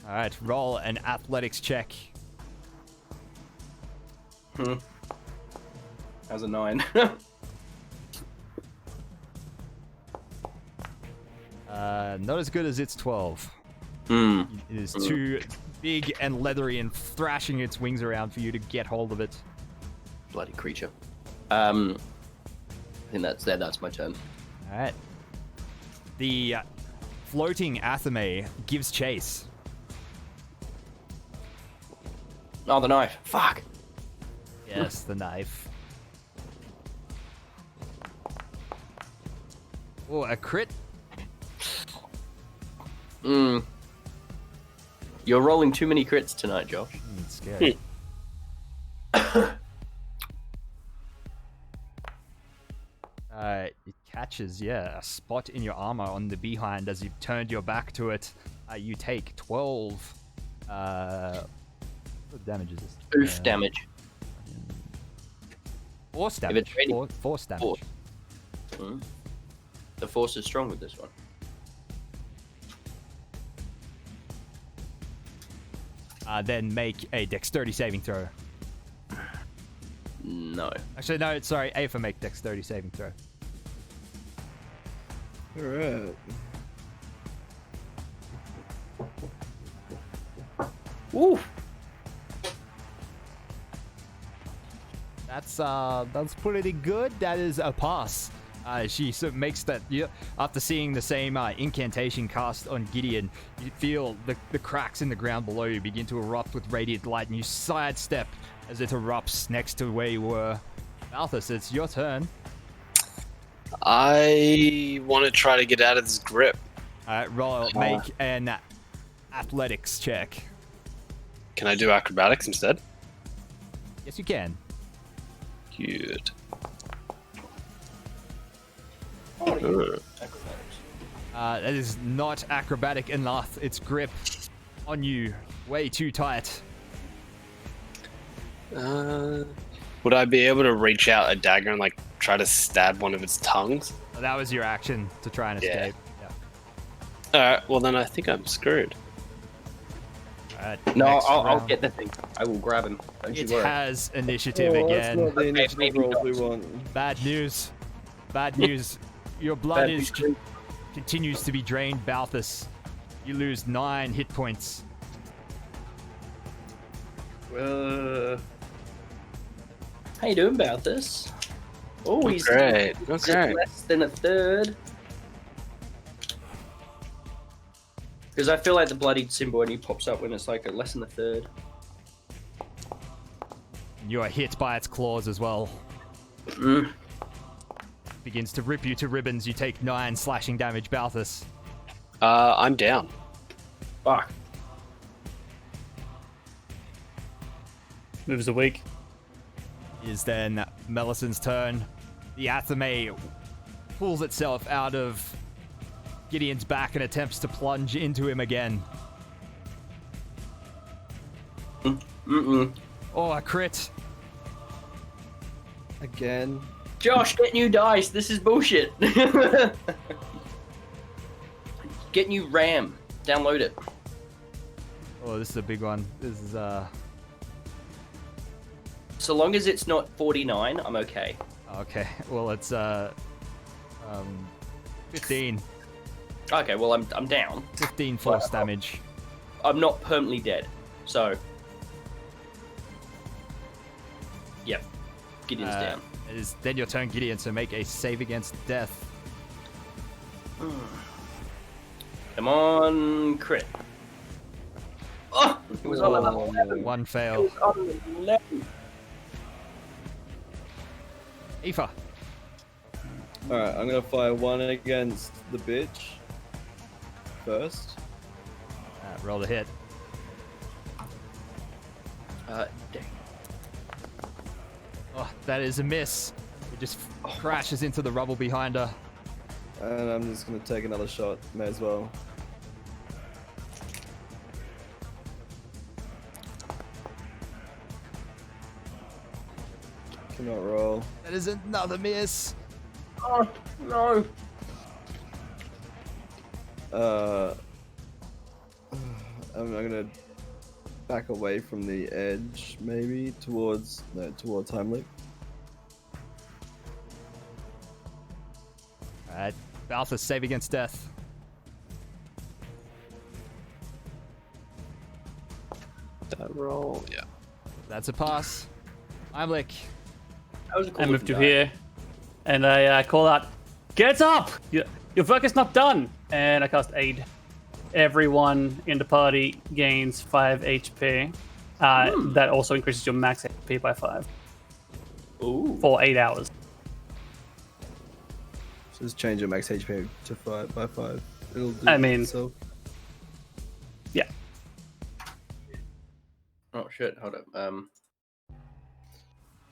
All right, roll an athletics check. As a 9. Not as good as its 12. Hmm. It is too big and leathery and thrashing its wings around for you to get hold of it. Bloody creature. I think that's my turn. All right. The floating Athame gives chase. Oh, the knife. Fuck. Yes, the knife. Oh, a crit. You're rolling too many crits tonight, Josh. It's scary. It catches, a spot in your armor on the behind as you've turned your back to it. You take 12. What damage is this? Oof damage. Force If damage. it's raining- Force damage. Force. The force is strong with this one. Then make a dexterity saving throw. No. Actually, no, sorry. Aoife, make dexterity saving throw. Alright. Ooh. That's pretty good. That is a pass. She sort of makes that, after seeing the same incantation cast on Gideon, you feel the cracks in the ground below you begin to erupt with radiant light, and you sidestep as it erupts next to where you were. Balthus, it's your turn. I want to try to get out of this grip. Make an athletics check. Can I do acrobatics instead? Yes, you can. Good. That is not acrobatic enough. Its grip on you way too tight. Would I be able to reach out a dagger and like try to stab one of its tongues? That was your action to try and escape. Yeah. Alright, well then I think I'm screwed. Alright, No, next I'll round. get the thing. I will grab him. Don't It you worry. has initiative Oh, again. that's not the initiative maybe roll not. we want. Bad news. Bad news. Your blood continues to be drained, Balthus. You lose 9 hit points. How you doing about this? Oh, he's Great. he's Okay. at less than a third. Because I feel like the bloodied symbol only pops up when it's like at less than a third. You are hit by its claws as well. Begins to rip you to ribbons. You take 9 slashing damage, Balthus. I'm down. Fuck. Moves a week. It is then Melison's turn. The Athame pulls itself out of Gideon's back and attempts to plunge into him again. Oh, a crit. Again. Josh, get new dice. This is bullshit. Get new RAM. Download it. Oh, this is a big one. This is, So long as it's not 49, I'm okay. okay. Well, it's, 15. Okay, well, I'm down. 15 force damage. I'm not permanently dead. So. Yep. Gideon's down. It is then your turn, Gideon, so make a save against death. Come on, crit. Oh! It was on an 11. One It fail. was on an 11. Aoife. Alright, I'm gonna fire one against the bitch first. Roll the hit. Dang. Oh, that is a miss. It just crashes into the rubble behind her. And I'm just gonna take another shot, may as well. Cannot roll. That is another miss. Oh, no. I'm gonna back away from the edge, maybe towards Heimlich. Alright, Balthus, save against death. That roll, yeah. That's a pass. Heimlich. That was a cool I move to looking die. here, and I call out, "Get up! Your work is not done!" And I cast Aid. Everyone in the party gains 5 HP. That also increases your max HP by 5 Ooh. for 8 hours. So just change your max HP to 5 by 5. It'll do I mean- itself. Yeah. Oh, shit. Hold up.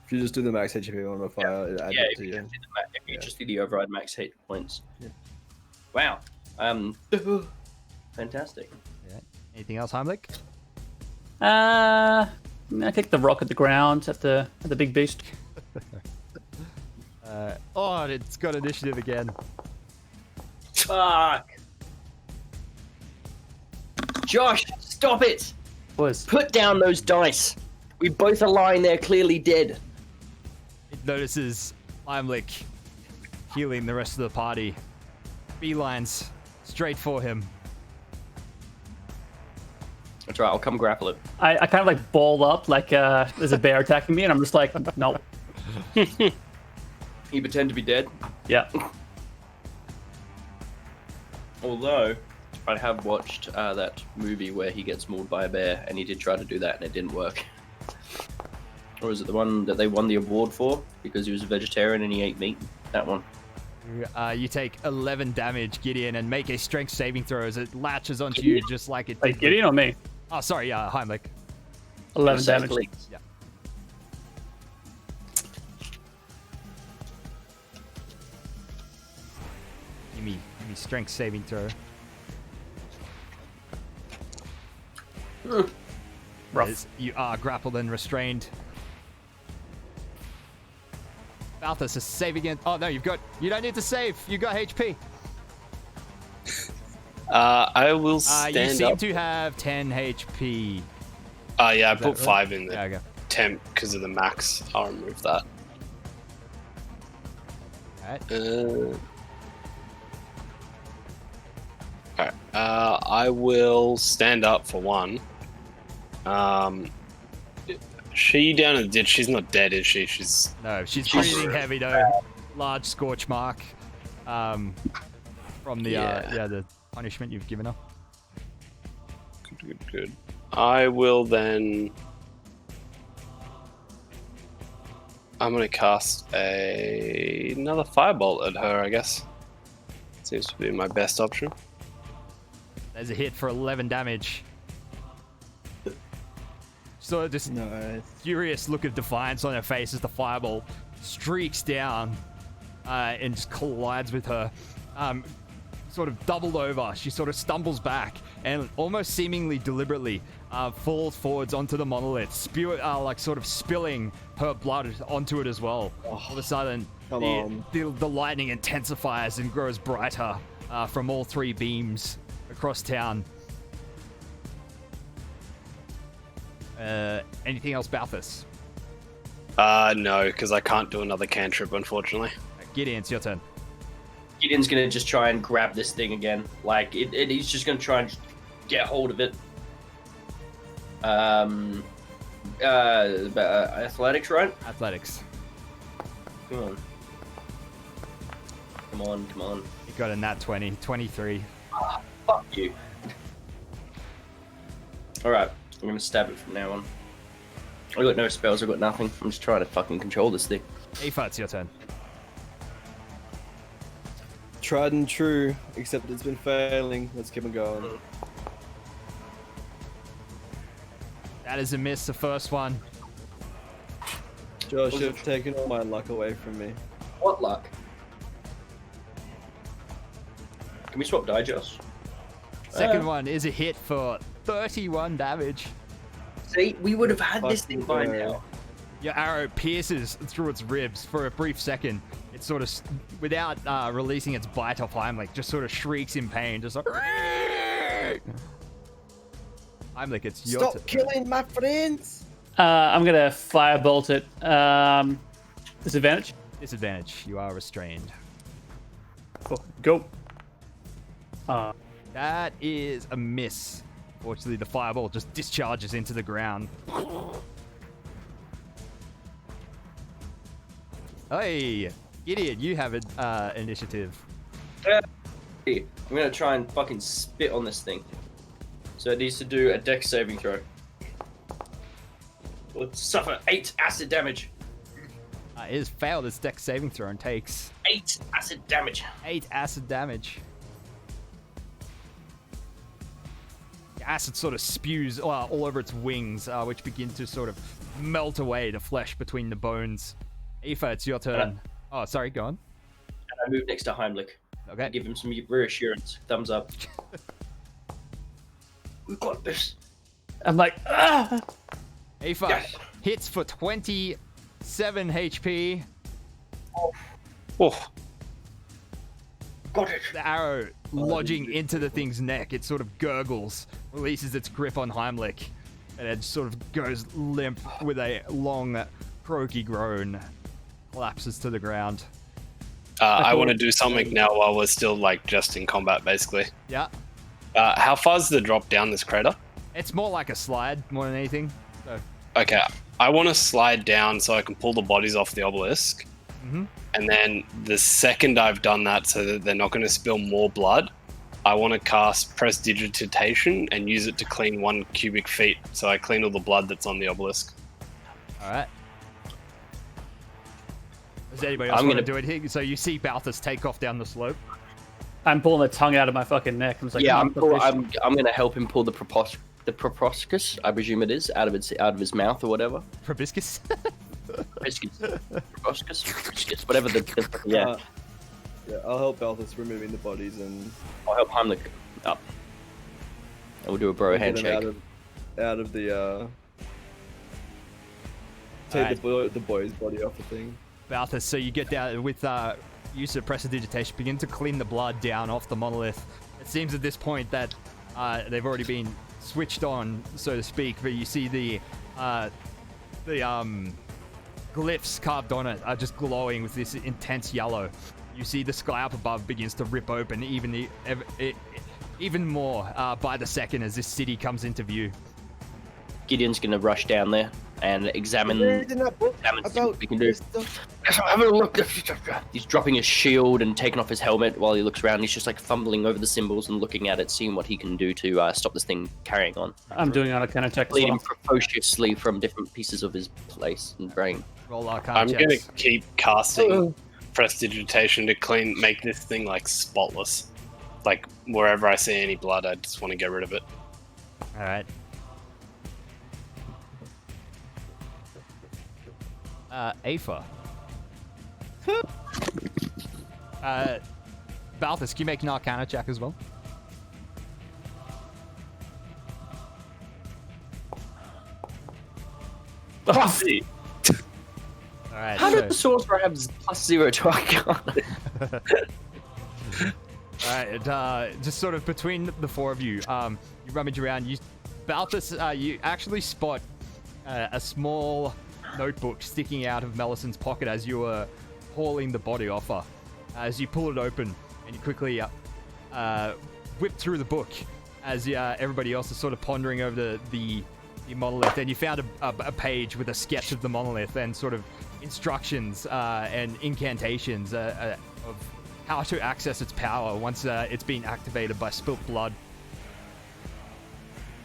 If you just do the max HP on a fire, it adds Yeah, it if to you, you. just do if you just do the override max hit points. Yeah. Wow. Fantastic. Anything else, Heimlich? I kick the rock at the ground at the big beast. Oh, it's got initiative again. Fuck. Josh, stop it. Boys, Put down those dice. We both are lying there clearly dead. It notices Heimlich healing the rest of the party. Beelines straight for him. That's right, I'll come grapple it. I kind of like ball up like there's a bear attacking me, and I'm just like, no. You pretend to be dead. Yeah. Although, I have watched that movie where he gets mauled by a bear, and he did try to do that, and it didn't work. Or is it the one that they won the award for because he was a vegetarian and he ate meat? That one. You take 11 damage, Gideon, and make a strength saving throw as it latches onto you just like it Like did. Gideon or me? Oh, sorry, Heimlich. 11 damage. Yeah. Give me strength saving throw. Rough. As you are grappled and restrained. Balthus is save again. Oh no, you don't need to save. You got HP. I will stand you seem up. to have 10 HP. Yeah, I that put right? 5 in the Yeah, okay. temp because of the max. I'll remove that. Alright. Alright. I will stand up for one. She down in the ditch. She's not dead, is she? No, she's breathing heavy though. Large scorch mark from the the punishment you've given her. Good. I will then. I'm gonna cast another firebolt at her. I guess seems to be my best option. There's a hit for 11 damage. Sort of just furious look of defiance on her face as the fireball streaks down and just collides with her. Sort of doubled over, she sort of stumbles back and almost seemingly deliberately falls forwards onto the monolith, sort of spilling her blood onto it as well. All of a sudden, the lightning intensifies and grows brighter from all 3 beams across town. Anything else, Balthus? No, because I can't do another cantrip, unfortunately. Gideon, it's your turn. Gideon's gonna just try and grab this thing again. Like, he's just gonna try and get hold of it. Athletics, right? Athletics. Come on. You got a nat 20, 23. Fuck you. Alright, I'm gonna stab it from now on. I got no spells, I got nothing. I'm just trying to fucking control this thing. Aoife, it's your turn. Tried and true, except it's been failing. Let's keep it going. That is a miss, the first one. Josh, you've taken all my luck away from me. What luck? Can we swap die, Josh? Second one is a hit for 31 damage. See, we would have had this thing by Fucking now. Your arrow pierces through its ribs for a brief second. It sort of, without releasing its bite off Heimlich, just sort of shrieks in pain, just like... Heimlich, it's your Stop turn. killing my friends! I'm gonna firebolt it. Disadvantage. Disadvantage, you are restrained. Cool. Go. That is a miss. Fortunately, the fireball just discharges into the ground. Hey, Gideon, you have an initiative. I'm gonna try and fucking spit on this thing. So it needs to do a dex saving throw. Will suffer 8 acid damage. It has failed its dex saving throw and takes 8 acid damage. 8 acid damage. The acid sort of spews all over its wings, which begin to sort of melt away the flesh between the bones. Aoife, it's your turn. Oh, sorry, go on. And I move next to Heimlich. Okay. Give him some reassurance. Thumbs up. We've got this. I'm like, ah! Aoife Yes. hits for 27 HP. Oh, Got it. The arrow lodging into the thing's neck, it sort of gurgles, releases its grip on Heimlich, and it sort of goes limp with a long, croaky groan, collapses to the ground. I want to do something now while we're still like just in combat, basically. Yeah, How far's the drop down this crater? it's more like a slide more than anything. So, Okay, I want to slide down so I can pull the bodies off the obelisk. Mhm. And then the second I've done that so that they're not going to spill more blood, I want to cast Prestidigitation and use it to clean 1 cubic feet. So I clean all the blood that's on the obelisk. all right. Does anybody else I'm want to gonna- do it? So you see Balthus take off down the slope. I'm pulling the tongue out of my fucking neck. I'm just like, Yeah, "Come on, fuck this." I'm gonna help him pull the proboscis, I presume it is, out of his mouth or whatever. Proboscis. Proboscis, whatever yeah. Yeah, I'll help Balthus removing the bodies and I'll help Heimlich up. And we'll do a bro get him handshake. out of the take the boy's body off the thing. Balthus, so you get down with use of prestidigitation, begin to clean the blood down off the monolith. It seems at this point that they've already been switched on, so to speak, but you see the glyphs carved on it are just glowing with this intense yellow. You see the sky up above begins to rip open even more by the second as this city comes into view. Gideon's gonna rush down there and examine Reading that book see about what we can do. this stuff. Have a look. He's dropping his shield and taking off his helmet while he looks around. He's just like fumbling over the symbols and looking at it, seeing what he can do to stop this thing carrying on. I'm doing on a kind of check as Bleeding well. precociously from different pieces of his place and brain. Roll Arcana I'm gonna checks. keep casting prestidigitation to make this thing like spotless. Like wherever I see any blood, I just want to get rid of it. All right. Aoife. Balthus, can you make an Arcana check as well? Oh, All right. how so- did the sorcerer have +0 to Arcana? Alright, just sort of between the four of you, you rummage around. Balthus, you actually spot a small notebook sticking out of Melison's pocket as you were hauling the body off her. As you pull it open and you quickly whip through the book as everybody else is sort of pondering over the monolith, and you found a page with a sketch of the monolith and sort of instructions and incantations of how to access its power once it's been activated by spilt blood.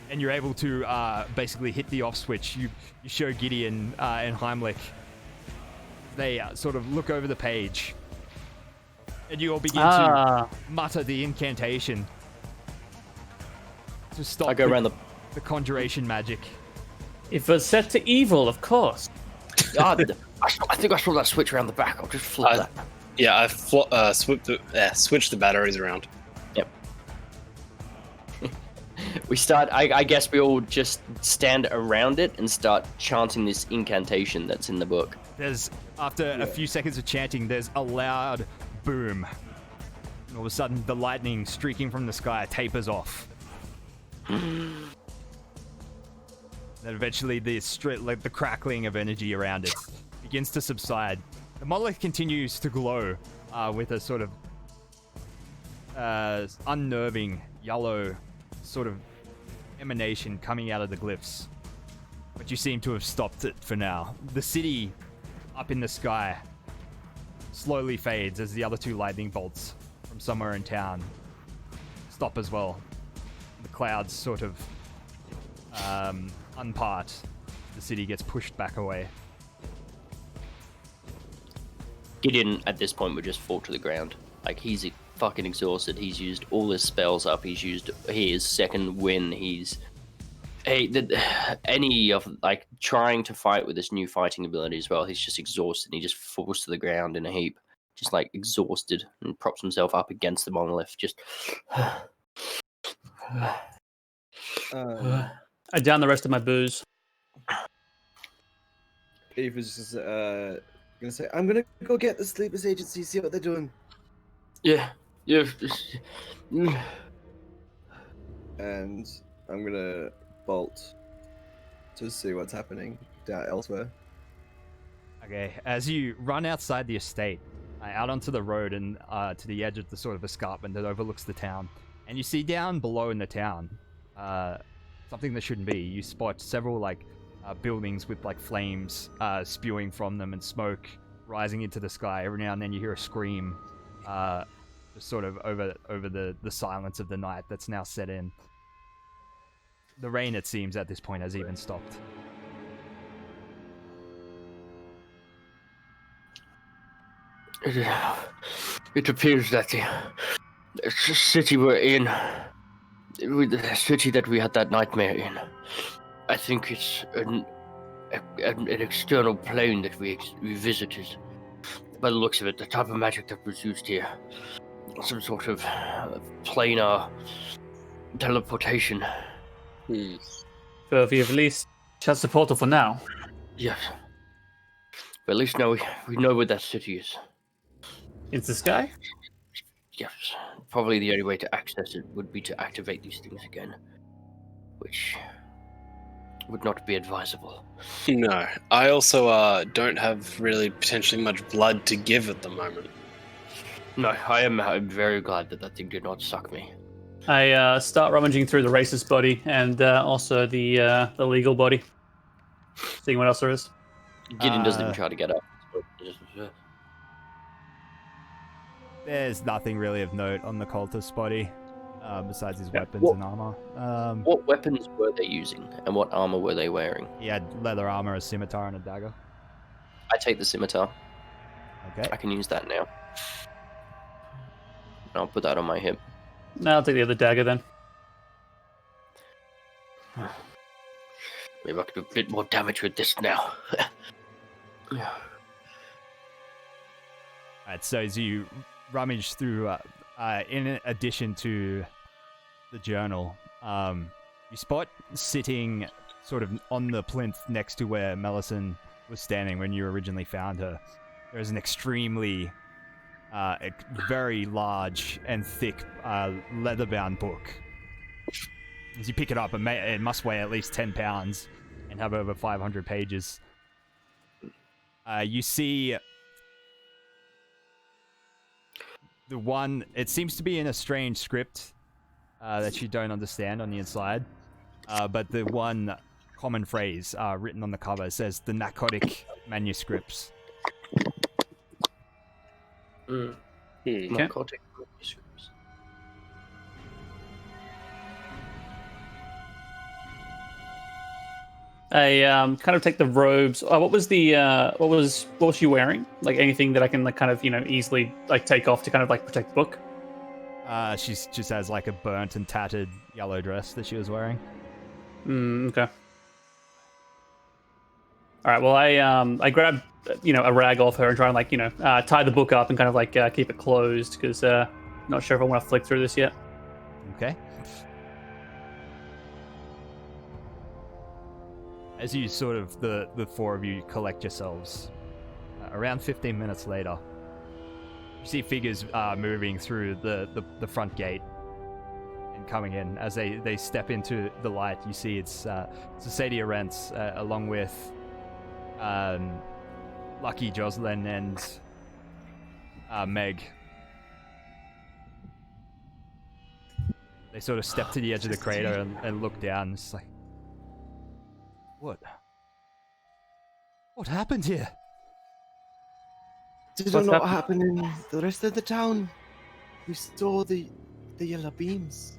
And you're able to basically hit the off switch. You show Gideon and Heimlich. They sort of look over the page. And you all begin to mutter the incantation to stop I go around the conjuration magic. If it's set to evil, of course. I think I saw that switch around the back. I'll just flip that. Yeah, I switched the batteries around. Yep. We start. I guess we all just stand around it and start chanting this incantation that's in the book. There's, after a few seconds of chanting, there's a loud boom. And all of a sudden, the lightning streaking from the sky tapers off. Then eventually, the crackling of energy around it begins to subside. The monolith continues to glow with a sort of unnerving yellow sort of emanation coming out of the glyphs. But you seem to have stopped it for now. The city up in the sky slowly fades as the other two lightning bolts from somewhere in town stop as well. The clouds sort of unpart. The city gets pushed back away. Gideon at this point would just fall to the ground. Like, he's fucking exhausted. He's used all his spells up. He's used his second win. Any of like trying to fight with this new fighting ability as well. He's just exhausted. He just falls to the ground in a heap, just like exhausted, and props himself up against the monolith. Just I down the rest of my booze. Eve is just gonna say, "I'm gonna go get the Sleepless Agency, see what they're doing." yeah. And I'm gonna bolt to see what's happening down elsewhere. Okay, as you run outside the estate, out onto the road and to the edge of the sort of escarpment that overlooks the town, and you see down below in the town something that shouldn't be. You spot several buildings with flames spewing from them and smoke rising into the sky. Every now and then you hear a scream, just sort of over the silence of the night that's now set in. The rain, it seems, at this point has even stopped. It appears that the city we're in, the city that we had that nightmare in, I think it's an external plane that we visited. By the looks of it, the type of magic that was used here, some sort of planar teleportation. So if you've at least shut the portal for now. Yes. But at least now we know where that city is. It's the sky? Yes. Probably the only way to access it would be to activate these things again, which would not be advisable. No. I also don't have really potentially much blood to give at the moment. No, I'm very glad that thing did not suck me. I start rummaging through the racist body and also the legal body, seeing what else there is. Gideon doesn't even try to get up. There's nothing really of note on the cultist's body, besides his weapons and armor. What weapons were they using, and what armor were they wearing? He had leather armor, a scimitar, and a dagger. I take the scimitar. Okay. I can use that now. I'll put that on my hip. No, I'll take the other dagger then. Maybe I can do a bit more damage with this now. Alright, so as you rummage through, in addition to the journal, you spot sitting sort of on the plinth next to where Melisson was standing when you originally found her. There's an extremely, very large and thick leather-bound book. As you pick it up, it must weigh at least 10 pounds and have over 500 pages. You see the one, it seems to be in a strange script that you don't understand on the inside, but the one common phrase written on the cover says the narcotic manuscripts. Narcotic manuscripts. I kind of take the robes. What was she wearing? Like anything that I can like kind of easily like take off to kind of like protect the book. She's just has like a burnt and tattered yellow dress that she was wearing. Okay. All right. Well, I grab a rag off her and try and like tie the book up and kind of like keep it closed because not sure if I want to flick through this yet. Okay. As you sort of, the four of you collect yourselves, around 15 minutes later, you see figures moving through the front gate and coming in. As they step into the light, you see it's Sasadia Rents, along with Lucky, Jocelyn, and Meg. They sort of step to the edge of the crater and look down. It's like, What happened here? Did it not happen in the rest of the town? We saw the yellow beams.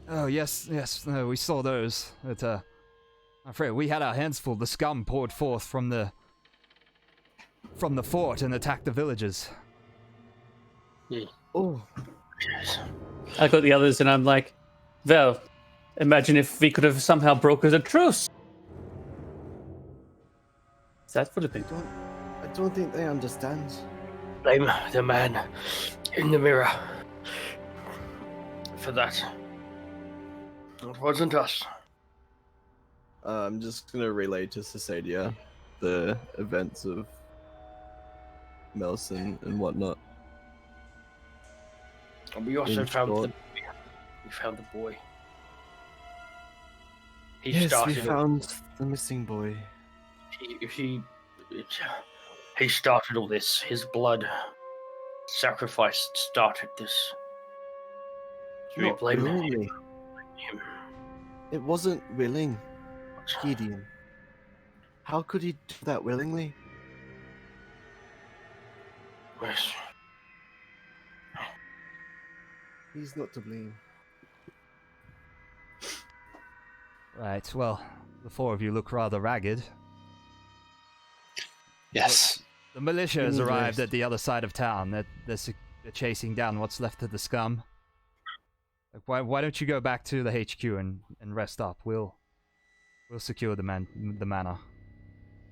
Oh, yes, we saw those. But, I'm afraid we had our hands full. The scum poured forth from the fort and attacked the villagers. Oh. I got the others and I'm like, well, imagine if we could have somehow brokered a truce. That would have been. I don't think they understand. Blame the man in the mirror for that. It wasn't us. I'm just gonna relay to Sasadia the events of Melisson and whatnot. And we also found the boy. We found the missing boy. He started all this. His blood sacrifice started this. Do we blame him? It wasn't willing, Gideon. How could he do that willingly? Yes. He's not to blame. Right, well, the four of you look rather ragged. Yes. The militia has need arrived rest. at the other side of town. They're chasing down what's left of the scum. Like, why don't you go back to the HQ and rest up? We'll secure the manor.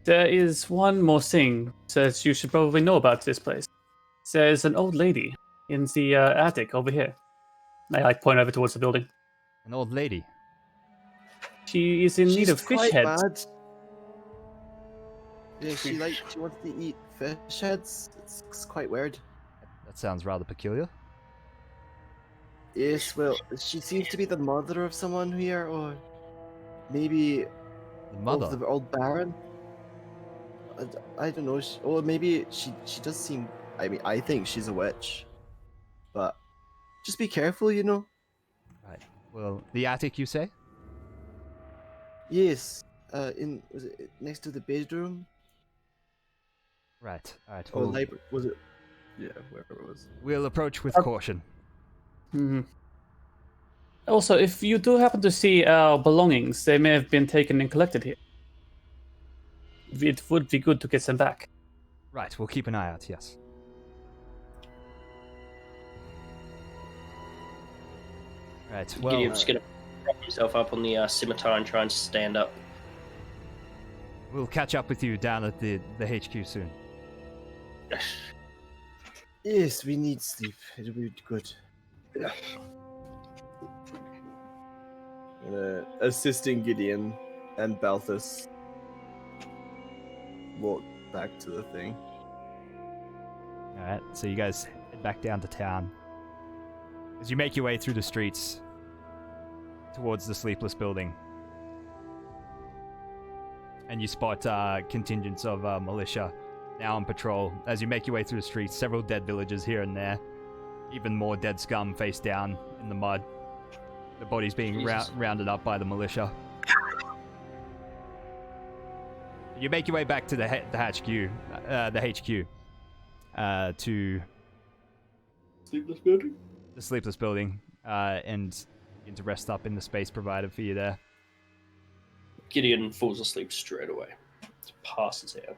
There is one more thing that you should probably know about this place. There's an old lady in the attic over here. I point over towards the building. An old lady. She is in need She's of fish quite heads. bad. Yeah, she wants to eat fish heads. It's quite weird. That sounds rather peculiar. Yes, well, she seems to be the mother of someone here, or maybe The mother. of the old baron. I don't know. Or maybe she does seem. I mean, I think she's a witch, but just be careful, you know. Right. Well, the attic, you say? Yes. Was it next to the bedroom Right. All right. or Well, library? Was it? Yeah, wherever it was. we'll approach with Oh. caution. Mhm. Also, if you do happen to see our belongings, they may have been taken and collected here. It would be good to get them back. Right. We'll keep an eye out. Yes. Right. Well, Gideon's gonna prop himself up on the scimitar and try and stand up. we'll catch up with you down at the HQ soon. Yes, we need sleep. It'll be good. Assisting Gideon and Balthus walk back to the thing. All right. So you guys head back down to town. As you make your way through the streets towards the Sleepless Building, and you spot contingents of militia now on patrol. As you make your way through the streets, several dead villagers here and there, even more dead scum face down in the mud. The bodies being rounded up by the militia. You make your way back to the HQ, to Sleepless building? the Sleepless Building, and begin to rest up in the space provided for you there. Gideon falls asleep straight away. Passes out.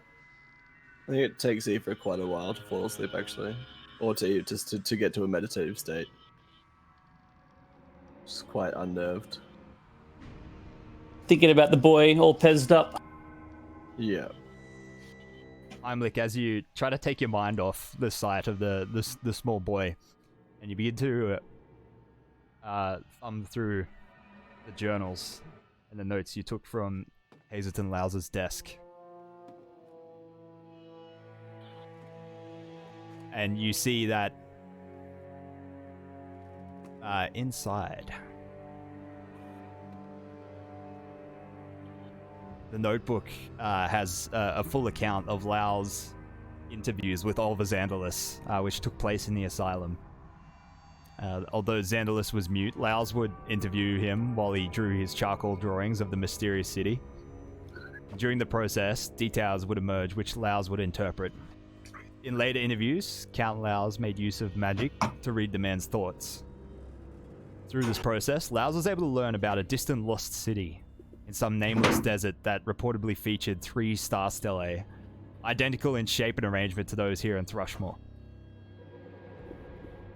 I think it takes Aoife quite a while to fall asleep, actually, or to just to get to a meditative state. Just quite unnerved. Thinking about the boy all pezzed up. Yeah. Heimlich, as you try to take your mind off the sight of the small boy, and you begin to thumb through the journals and the notes you took from Hazelton Lowes' desk. And you see that inside the notebook has a full account of Lau's interviews with Oliver Xandalis, which took place in the asylum. Although Xandalis was mute, Lowes would interview him while he drew his charcoal drawings of the mysterious city. During the process, details would emerge which Lowes would interpret. In later interviews, Count Lowes made use of magic to read the man's thoughts. Through this process, Lowes was able to learn about a distant lost city in some nameless desert that reportedly featured 3 star stellae, identical in shape and arrangement to those here in Thrushmoor.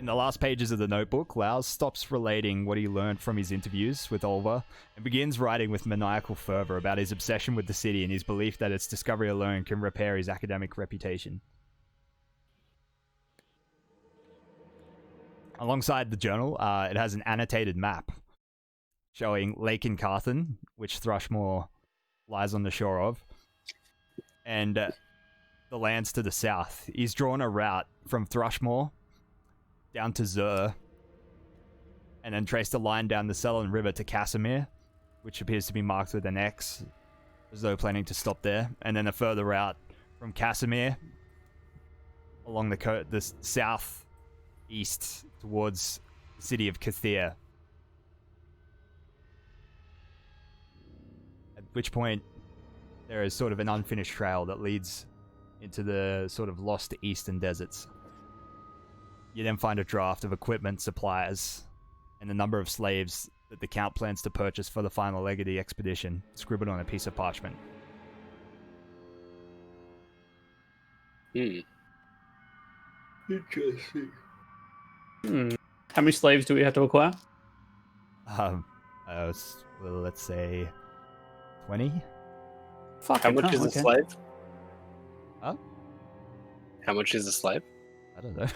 In the last pages of the notebook, Lowes stops relating what he learned from his interviews with Oliver and begins writing with maniacal fervor about his obsession with the city and his belief that its discovery alone can repair his academic reputation. Alongside the journal, it has an annotated map showing Lake Incarthen, which Thrushmoor lies on the shore of, and the lands to the south. He's drawn a route from Thrushmoor down to Zur, and then traced a line down the Selin River to Casimir, which appears to be marked with an X, as though planning to stop there, and then a further route from Casimir along the southeast towards the city of Cathir. At which point, there is sort of an unfinished trail that leads into the sort of lost eastern deserts. You then find a draft of equipment, supplies, and the number of slaves that the Count plans to purchase for the final leg of the expedition, scribbled on a piece of parchment. Interesting. How many slaves do we have to acquire? Well, let's say 20. Fuck. How much is a slave? Huh? How much is a slave? I don't know.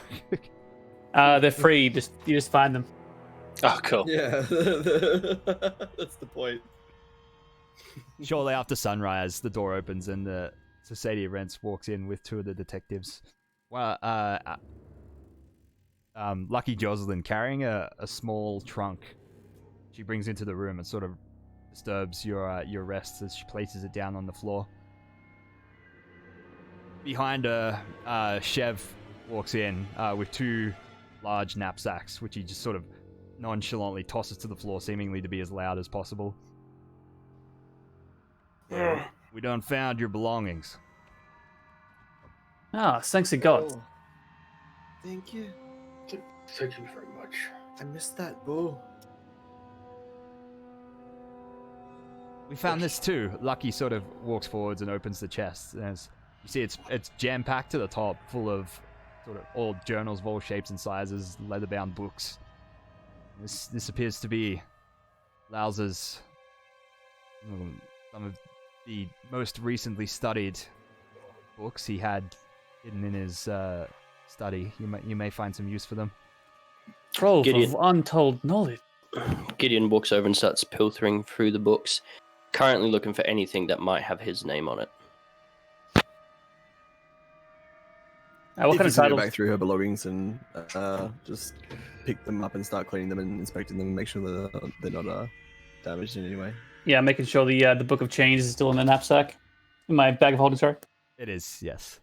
They're free. You just find them. Oh, cool. Yeah, that's the point. Shortly after sunrise, the door opens and the Society of Rents walks in with two of the detectives. Well, Lucky Jocelyn carrying a small trunk. She brings into the room and sort of disturbs your rest as she places it down on the floor. Behind her, Chev walks in with two large knapsacks, which he just sort of nonchalantly tosses to the floor, seemingly to be as loud as possible. We done found your belongings. Ah, thanks to God. Oh, thank you. Thank you very much. I missed that bow. We found this too. Lucky sort of walks forwards and opens the chest. As you see, it's jam-packed to the top, full of sort of old journals of all shapes and sizes, leather-bound books. This appears to be Laus's some of the most recently studied books he had hidden in his study. You may find some use for them. Trove Gideon. of untold knowledge. Gideon walks over and starts pilfering through the books, currently looking for anything that might have his name on it. What kind of Go titles? back through her belongings and just pick them up and start cleaning them and inspecting them and make sure that they're not damaged in any way. Yeah, making sure the book of chains is still in the knapsack. In my bag of holding, sorry. It is, yes.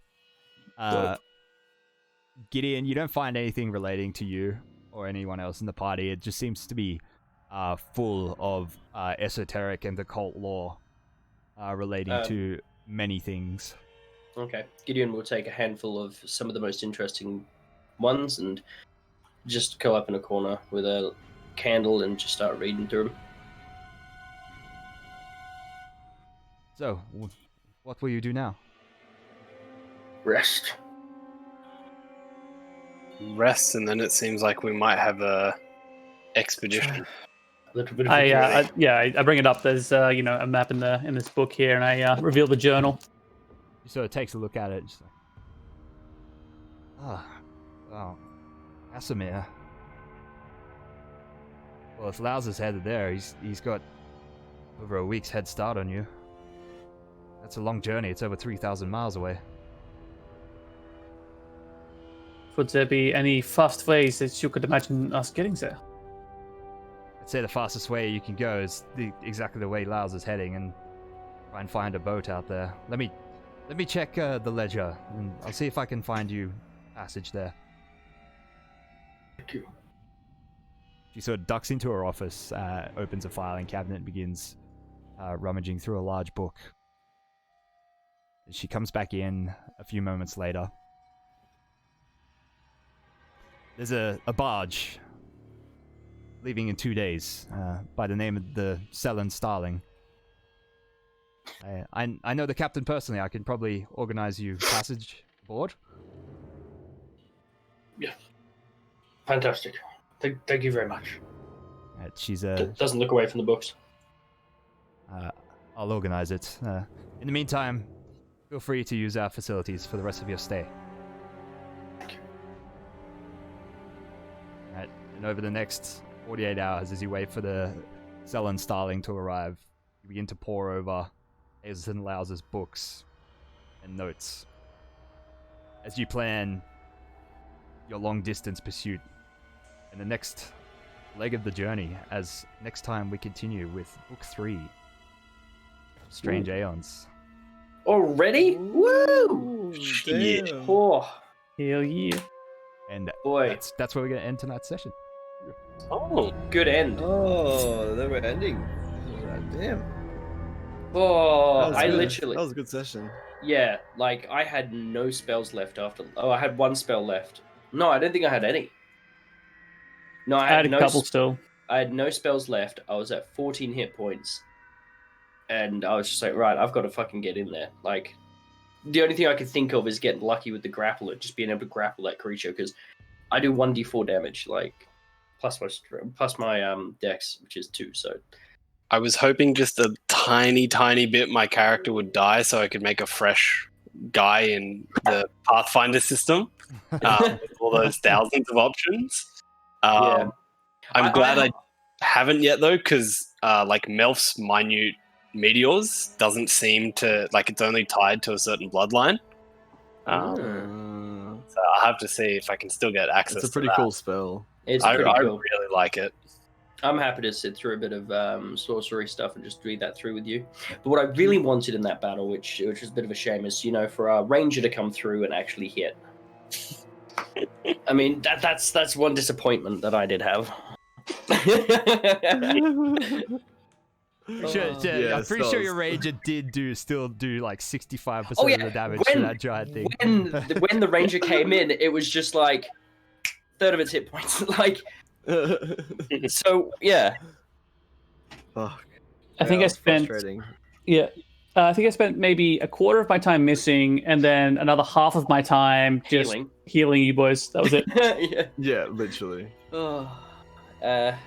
Gideon, you don't find anything relating to you or anyone else in the party. It just seems to be full of esoteric and occult lore relating to many things. Okay. Gideon will take a handful of some of the most interesting ones and just go up in a corner with a candle and just start reading through them. So, what will you do now? Rest. Rest, and then it seems like we might have a expedition. A little bit of a journey. I bring it up. There's a map in this book here, and I reveal the journal. He sort of takes a look at it. Just like, wow, Asimir. Well, if Laus is headed there, he's got over a week's head start on you. That's a long journey. It's over 3,000 miles away. Would there be any fast ways that you could imagine us getting there? I'd say the fastest way you can go is exactly the way Laus is heading, and try and find a boat out there. Let me check the ledger, and I'll see if I can find you passage there. Thank you. She sort of ducks into her office, opens a filing cabinet, and begins rummaging through a large book. She comes back in a few moments later. There's a barge leaving in 2 days by the name of the Selin Starling. I know the captain personally. I can probably organize you passage aboard. Yeah. Fantastic. Thank you very much. She's Doesn't look away from the books. I'll organize it. In the meantime, feel free to use our facilities for the rest of your stay. Thank you. Right. And over the next 48 hours, as you wait for the Selin Starling to arrive, you begin to pore over Aeons and Laus's books and notes as you plan your long-distance pursuit and the next leg of the journey, as next time we continue with Book 3, Strange Aeons. Already? Woo! Shit. Damn. Oh, Hell yeah. And boy. that's where we're going to end tonight's session. Oh, good end. Oh, then we're ending. God damn. Oh, That was I good. literally... That was a good session. Yeah, like, I had no spells left after... Oh, I had one spell left. No, I don't think I had any. No, I had a no couple still. I had no spells left. I was at 14 hit points. And I was just like, right, I've got to fucking get in there. Like, the only thing I could think of is getting lucky with the grappler, just being able to grapple that creature, because I do 1d4 damage, like plus my dex, which is 2. So I was hoping just a tiny bit my character would die so I could make a fresh guy in the Pathfinder system with all those thousands of options. yeah, I'm glad I haven't yet though, because like Melf's minute meteors doesn't seem to like it's only tied to a certain bloodline. So I'll have to see if I can still get access. It's a pretty cool spell. it's I pretty cool. really like it. I'm happy to sit through a bit of sorcery stuff and just read that through with you. But what I really wanted in that battle, which is a bit of a shame, is for our ranger to come through and actually hit. I mean, that's one disappointment that I did have. I'm pretty sure your ranger did still do like 65% of the damage to that giant thing. When the ranger came in, it was just like third of its hit points. Like, so yeah. Oh, I think I spent. Yeah. I think I spent maybe a quarter of my time missing, and then another half of my time just healing you boys. That was it. Yeah, literally. Yeah.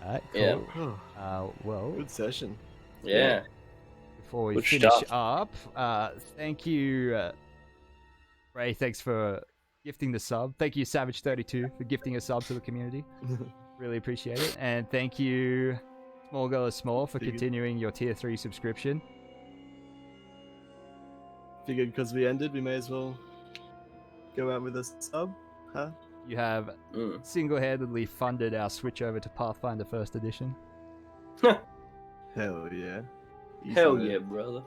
Alright, cool. Yeah. Well, Good session. Yeah. Before we Good finish stuff. up, thank you, Ray. Thanks for gifting the sub. Thank you, Savage32, for gifting a sub to the community. Really appreciate it. And thank you, Small Girl is Small, for continuing your tier 3 subscription. Figured because we ended, we may as well go out with a sub, huh? You have single-handedly funded our switch over to Pathfinder First Edition. Hell yeah. Hell yeah, brother.